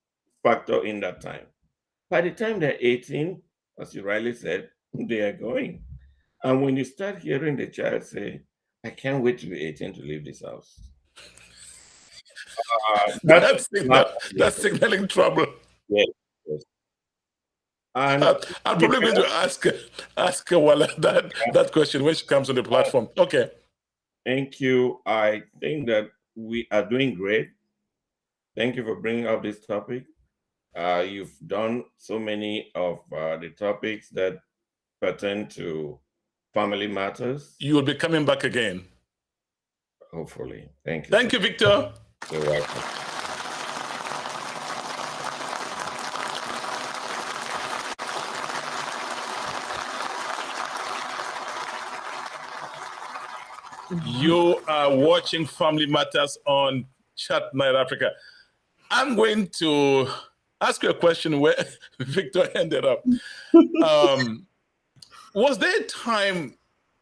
factor in that time. By the time they're 18, as you rightly said, they are going. And when you start hearing the child say, I can't wait to be 18 to leave this house. That's signaling trouble. Yes, yes. And I'm probably going to ask Wala that question when she comes on the platform. Okay. Thank you. I think that we are doing great. Thank you for bringing up this topic. You've done so many of the topics that pertain to family matters. You will be coming back again. Hopefully. Thank you. Thank you, Victor. You're welcome. You are watching Family Matters on Chatnite Africa. I'm going to ask you a question where Victor ended up. Was there a time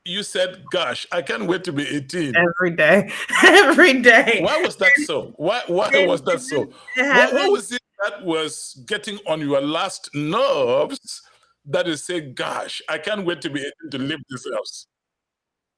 you said, gosh, I can't wait to be 18? Every day. Every day. Why was that so? Why was that so? What was it that was getting on your last nerves that is saying, gosh, I can't wait to be 18 to leave this house?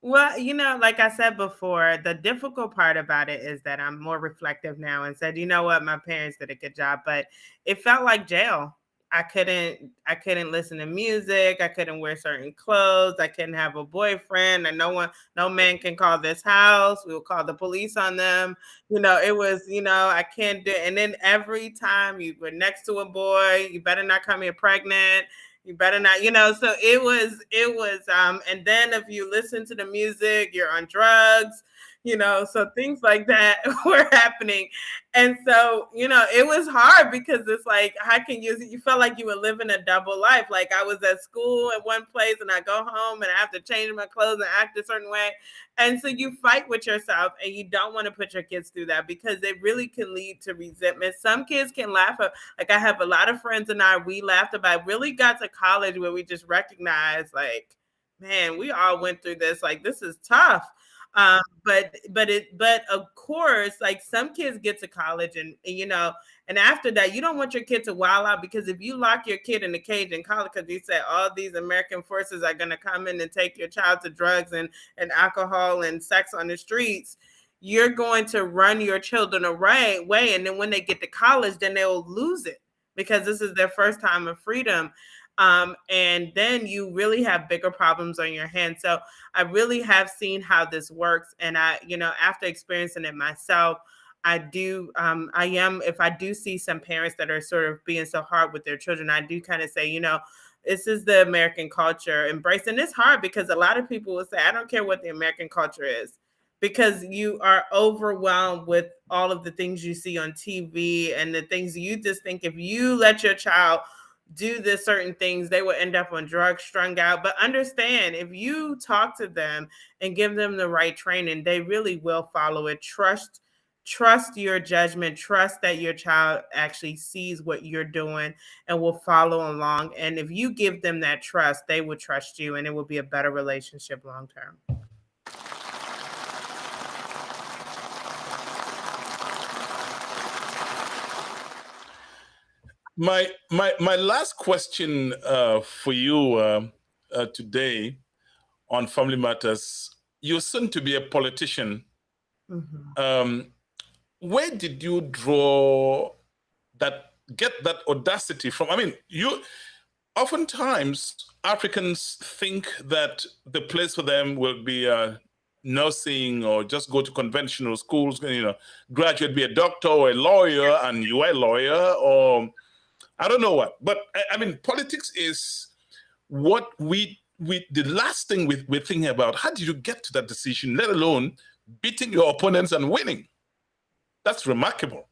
Well, like I said before, the difficult part about it is that I'm more reflective now and said, you know what, my parents did a good job, but it felt like jail. I couldn't listen to music. I couldn't wear certain clothes. I couldn't have a boyfriend, and no man can call this house. We will call the police on them. It was, I can't do it. And then every time you were next to a boy, you better not come here pregnant. You better not, so it was, and then if you listen to the music, you're on drugs, so things like that were happening. And so, it was hard because it's like, how can you felt like you were living a double life. Like I was at school at one place and I go home and I have to change my clothes and act a certain way. And so you fight with yourself and you don't want to put your kids through that because it really can lead to resentment. Some kids can laugh at, like I have a lot of friends and we laughed about, really got to college where we just recognized like, man, we all went through this. Like, this is tough. But of course, like some kids get to college and after that, you don't want your kid to wild out because if you lock your kid in a cage in college, because you say all these American forces are going to come in and take your child to drugs and alcohol and sex on the streets, you're going to run your children away. And then when they get to college, then they'll lose it because this is their first time of freedom. And then you really have bigger problems on your hands. So I really have seen how this works. And after experiencing it myself, if I do see some parents that are sort of being so hard with their children, I do kind of say, this is the American culture embrace. And it's hard because a lot of people will say, I don't care what the American culture is, because you are overwhelmed with all of the things you see on TV and the things you just think if you let your child do this certain things, they will end up on drugs, strung out. But understand, if you talk to them and give them the right training, they really will follow it. Trust your judgment. Trust that your child actually sees what you're doing and will follow along. And if you give them that trust, they will trust you and it will be a better relationship long term. My last question for you today on Family Matters. You're soon to be a politician. Where did you get that audacity from? I mean, oftentimes Africans think that the place for them will be nursing or just go to conventional schools, graduate, be a doctor or a lawyer, and you are a lawyer, or I don't know what. But I mean, politics is what the last thing we're thinking about. How did you get to that decision, let alone beating your opponents and winning? That's remarkable.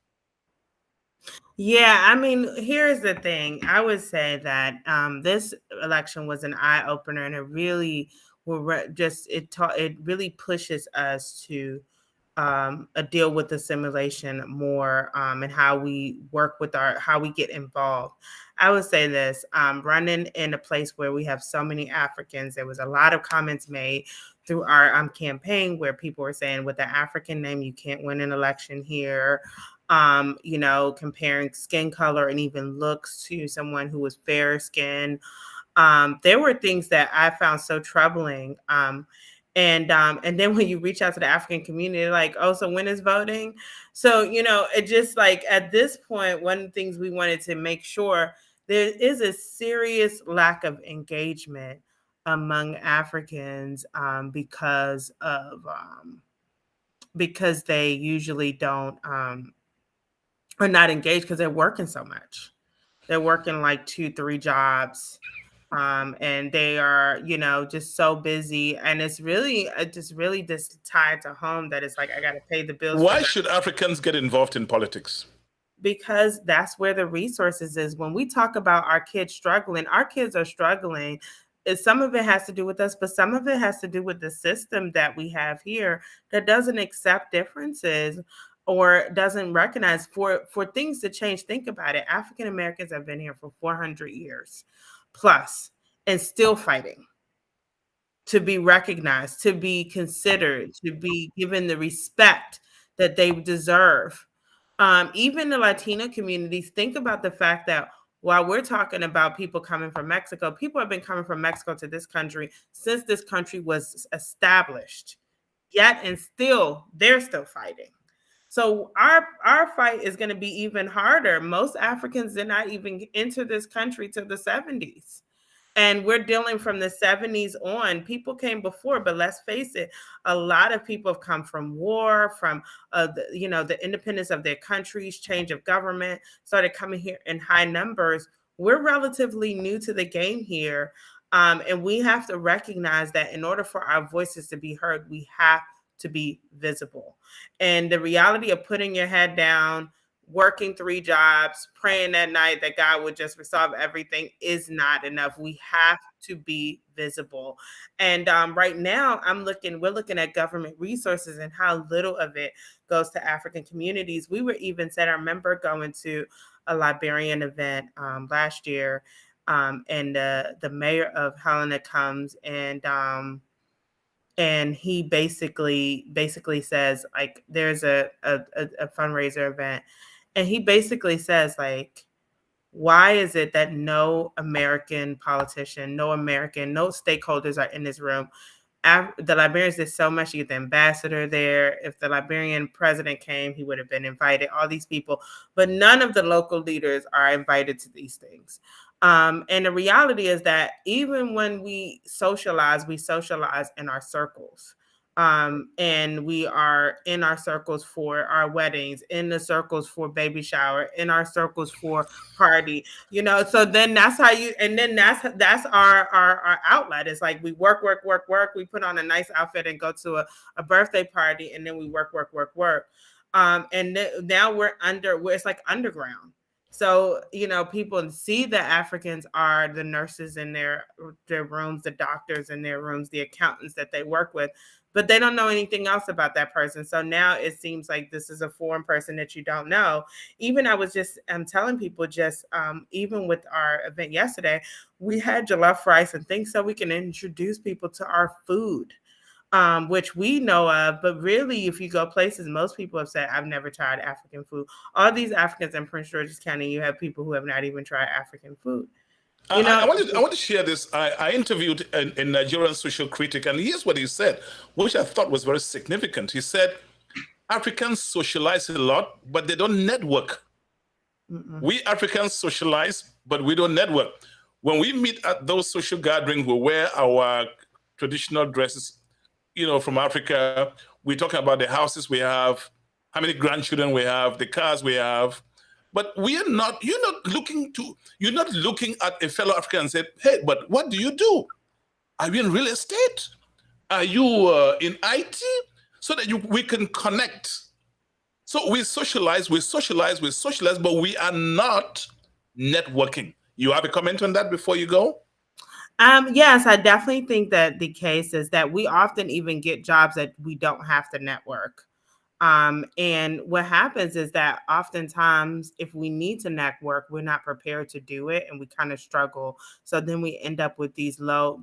Yeah, I mean, here's the thing. I would say that this election was an eye opener, and it really it really pushes us to deal with assimilation more, and how we work with how we get involved. I would say this: running in a place where we have so many Africans, there was a lot of comments made through our campaign where people were saying, with the African name, you can't win an election here. Comparing skin color and even looks to someone who was fair skinned. There were things that I found so troubling. And then when you reach out to the African community, they're like, oh, so when is voting? So, it just like at this point, one of the things we wanted to make sure, there is a serious lack of engagement among Africans because they usually don't are not engaged because they're working so much. They're working like 2-3 jobs. And they are, just so busy. And it's really just tied to home that it's like, I got to pay the bills. Why should Africans get involved in politics? Because that's where the resources is. When we talk about our kids struggling, our kids are struggling. Some of it has to do with us, but some of it has to do with the system that we have here that doesn't accept differences or doesn't recognize for things to change. Think about it. African Americans have been here for 400 years plus and still fighting to be recognized, to be considered, to be given the respect that they deserve. Even the Latino communities, think about the fact that while we're talking about people coming from Mexico, people have been coming from Mexico to this country since this country was established, yet and still, they're still fighting. So our fight is going to be even harder. Most Africans did not even enter this country till the 70s. And we're dealing from the 70s on. People came before, but let's face it, a lot of people have come from war, from the independence of their countries, change of government, started coming here in high numbers. We're relatively new to the game here. And we have to recognize that in order for our voices to be heard, we have to be visible. And the reality of putting your head down, working 3 jobs, praying at night that God would just resolve everything is not enough. We have to be visible. And right now, we're looking at government resources and how little of it goes to African communities. We were even said, I remember going to a Liberian event last year, and the mayor of Helena comes and he basically says, like, there's a fundraiser event, and he basically says, like, why is it that no American politician, no stakeholders are in this room? The Liberians did so much. You get the ambassador there. If the Liberian president came, he would have been invited, all these people, but none of the local leaders are invited to these things. And the reality is that even when we socialize in our circles. And we are in our circles for our weddings, in the circles for baby shower, in our circles for party, so then that's how that's our outlet. It's like we work. We put on a nice outfit and go to a birthday party, and then we work. And now it's like underground. So, people see that Africans are the nurses in their rooms, the doctors in their rooms, the accountants that they work with, but they don't know anything else about that person. So now it seems like this is a foreign person that you don't know. Even I'm telling people even with our event yesterday, we had jollof rice and things so we can introduce people to our food. which we know of. But really, if you go places, most people have said, I've never tried African food. All these Africans in Prince George's County, you have people who have not even tried African food. You know, I want to share this. I interviewed a Nigerian social critic, and here's what he said, which I thought was very significant. He said, Africans socialize a lot, but they don't network. We Africans socialize, but we don't network. When we meet at those social gatherings, we wear our traditional dresses, from Africa. We're talking about the houses we have, how many grandchildren we have, the cars we have. But you're not looking at a fellow African and say, hey, but what do you do? Are you in real estate? Are you in IT? So that we can connect. So we socialize, but we are not networking. You have a comment on that before you go? Yes, I definitely think that the case is that we often even get jobs that we don't have to network. And what happens is that oftentimes, if we need to network, we're not prepared to do it, and we kind of struggle. So then we end up with these low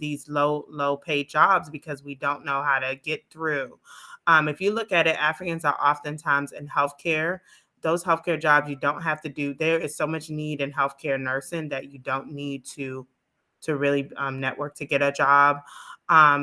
paid jobs because we don't know how to get through. If you look at it, Africans are oftentimes in healthcare. Those healthcare jobs you don't have to do. There is so much need in healthcare nursing that you don't need to really network to get a job.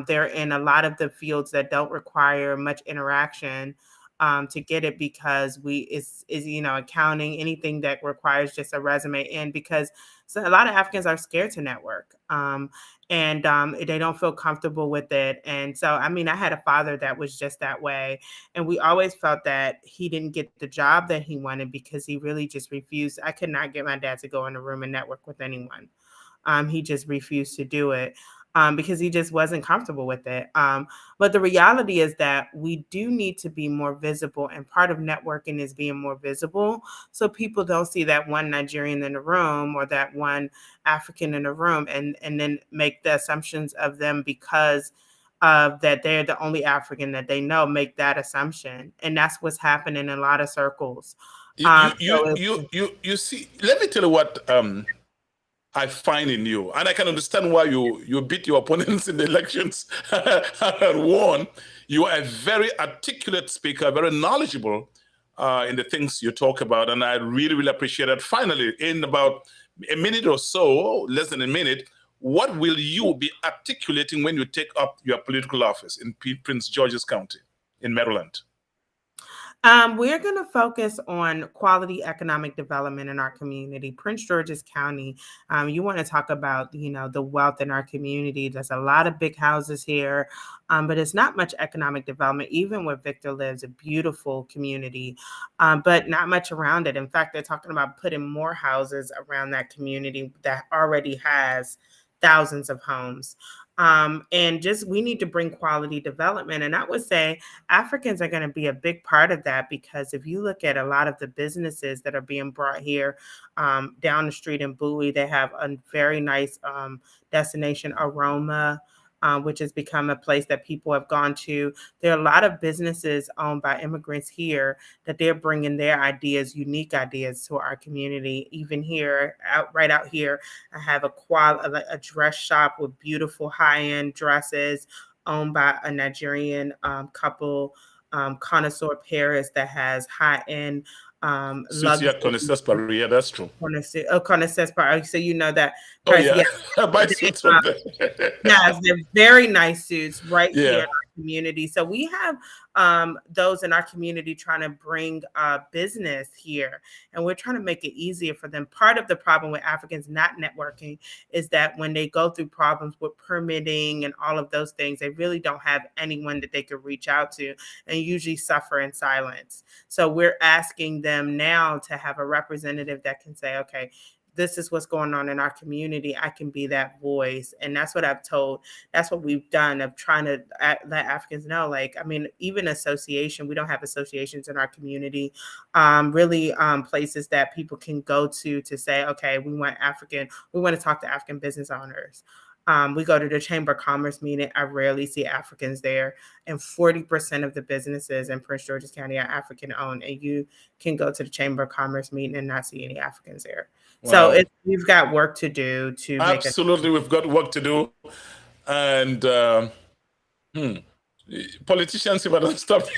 They're in a lot of the fields that don't require much interaction to get it, because accounting, anything that requires just a resume in, because a lot of Africans are scared to network, and they don't feel comfortable with it. And so, I had a father that was just that way, and we always felt that he didn't get the job that he wanted because he really just refused. I could not get my dad to go in a room and network with anyone. He just refused to do it. Because he just wasn't comfortable with it. But the reality is that we do need to be more visible, and part of networking is being more visible, so people don't see that one Nigerian in the room or that one African in the room and then make the assumptions of them because of that they're the only African that they know, make that assumption. And that's what's happening in a lot of circles. You see, let me tell you what I find in you, and I can understand why you beat your opponents in the elections and won. You are a very articulate speaker, very knowledgeable in the things you talk about, and I really, really appreciate it. Finally, in about a minute or so, less than a minute, what will you be articulating when you take up your political office in Prince George's County in Maryland? We're going to focus on quality economic development in our community. Prince George's County, you want to talk about, the wealth in our community. There's a lot of big houses here, but it's not much economic development. Even where Victor lives, a beautiful community, but not much around it. In fact, they're talking about putting more houses around that community that already has thousands of homes. And we need to bring quality development. And I would say Africans are going to be a big part of that, because if you look at a lot of the businesses that are being brought here down the street in Bowie, they have a very nice destination, Aroma, which has become a place that people have gone to. There are a lot of businesses owned by immigrants here that they're bringing their ideas, unique ideas, to our community. Even here, right out here, I have a dress shop with beautiful high-end dresses owned by a Nigerian couple, Connoisseur Paris, that has high-end luxury. Yeah, that's true. Connoisseur Paris. So you know that. Oh, yeah. I buy suits from them. Yes, they're very nice suits right here in our community. So we have those in our community trying to bring business here, and we're trying to make it easier for them. Part of the problem with Africans not networking is that when they go through problems with permitting and all of those things, they really don't have anyone that they could reach out to, and usually suffer in silence. So we're asking them now to have a representative that can say, okay, this is what's going on in our community. I can be that voice. And that's what I've told. That's what we've done, of trying to let Africans know, even association, we don't have associations in our community, places that people can go to say, okay, we want to talk to African business owners. We go to the Chamber of Commerce meeting. I rarely see Africans there. And 40% of the businesses in Prince George's County are African owned. And you can go to the Chamber of Commerce meeting and not see any Africans there. Wow. So we've got work to do to absolutely, we've got work to do. And Politicians, if I don't stop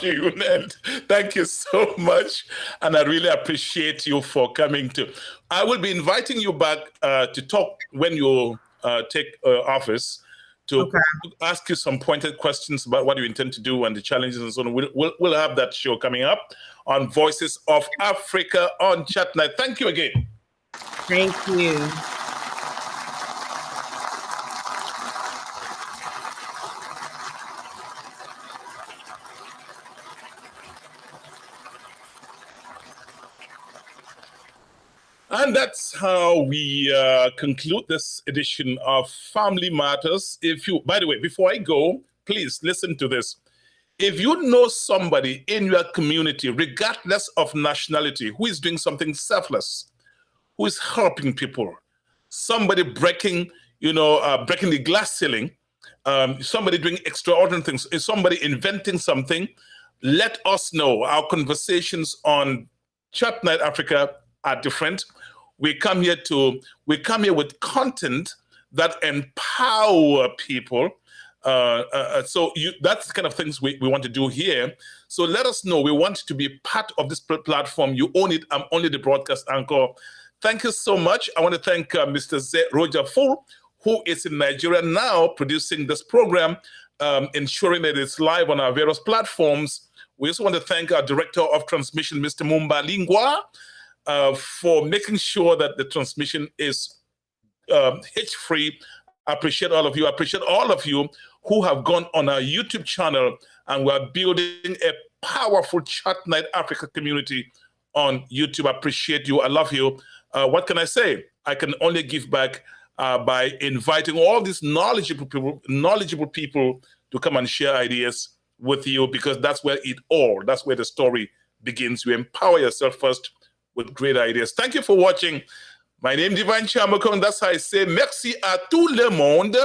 you, you will end. Thank you so much. And I really appreciate you for coming to. I will be inviting you back to talk when you take office, to ask you some pointed questions about what you intend to do and the challenges and so on. We'll have that show coming up on Voices of Africa on Chatnite. Thank you again. Thank you. And that's how we conclude this edition of Family Matters. By the way, before I go, please listen to this. If you know somebody in your community, regardless of nationality, who is doing something selfless, who is helping people, somebody breaking the glass ceiling, somebody doing extraordinary things, somebody inventing something, let us know. Our conversations on Chatnite Africa are different. We come here with content that empower people. That's the kind of things we want to do here. So let us know. We want to be part of this platform. You own it. I'm only the broadcast anchor. Thank you so much. I want to thank Mr. Roger Full, who is in Nigeria now producing this program, ensuring that it's live on our various platforms. We also want to thank our director of transmission, Mr. Mumba Lingua, for making sure that the transmission is hitch-free. I appreciate all of you. I appreciate all of you who have gone on our YouTube channel, and we're building a powerful Chatnite Africa community on YouTube. I appreciate you. I love you. What can I say? I can only give back by inviting all these knowledgeable people to come and share ideas with you, because that's where the story begins. You empower yourself first with great ideas. Thank you for watching. My name is Divine Chamakong. That's how I say merci à tout le monde.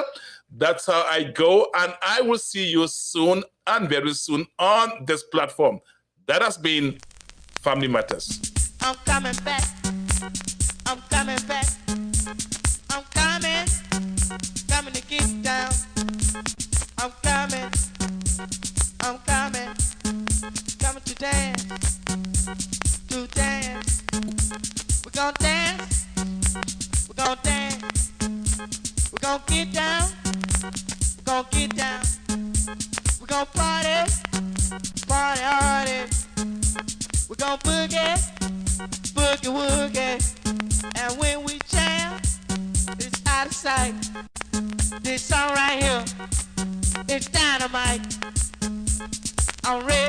That's how I go. And I will see you soon and very soon on this platform. That has been Family Matters. I'm coming back. I'm coming back. I'm coming to get down. I'm coming to dance, We're gonna dance, we're gonna get down, we're gonna party hard, we're gonna boogie woogie, and when we jam, it's out of sight. This song right here, it's dynamite. I'm ready.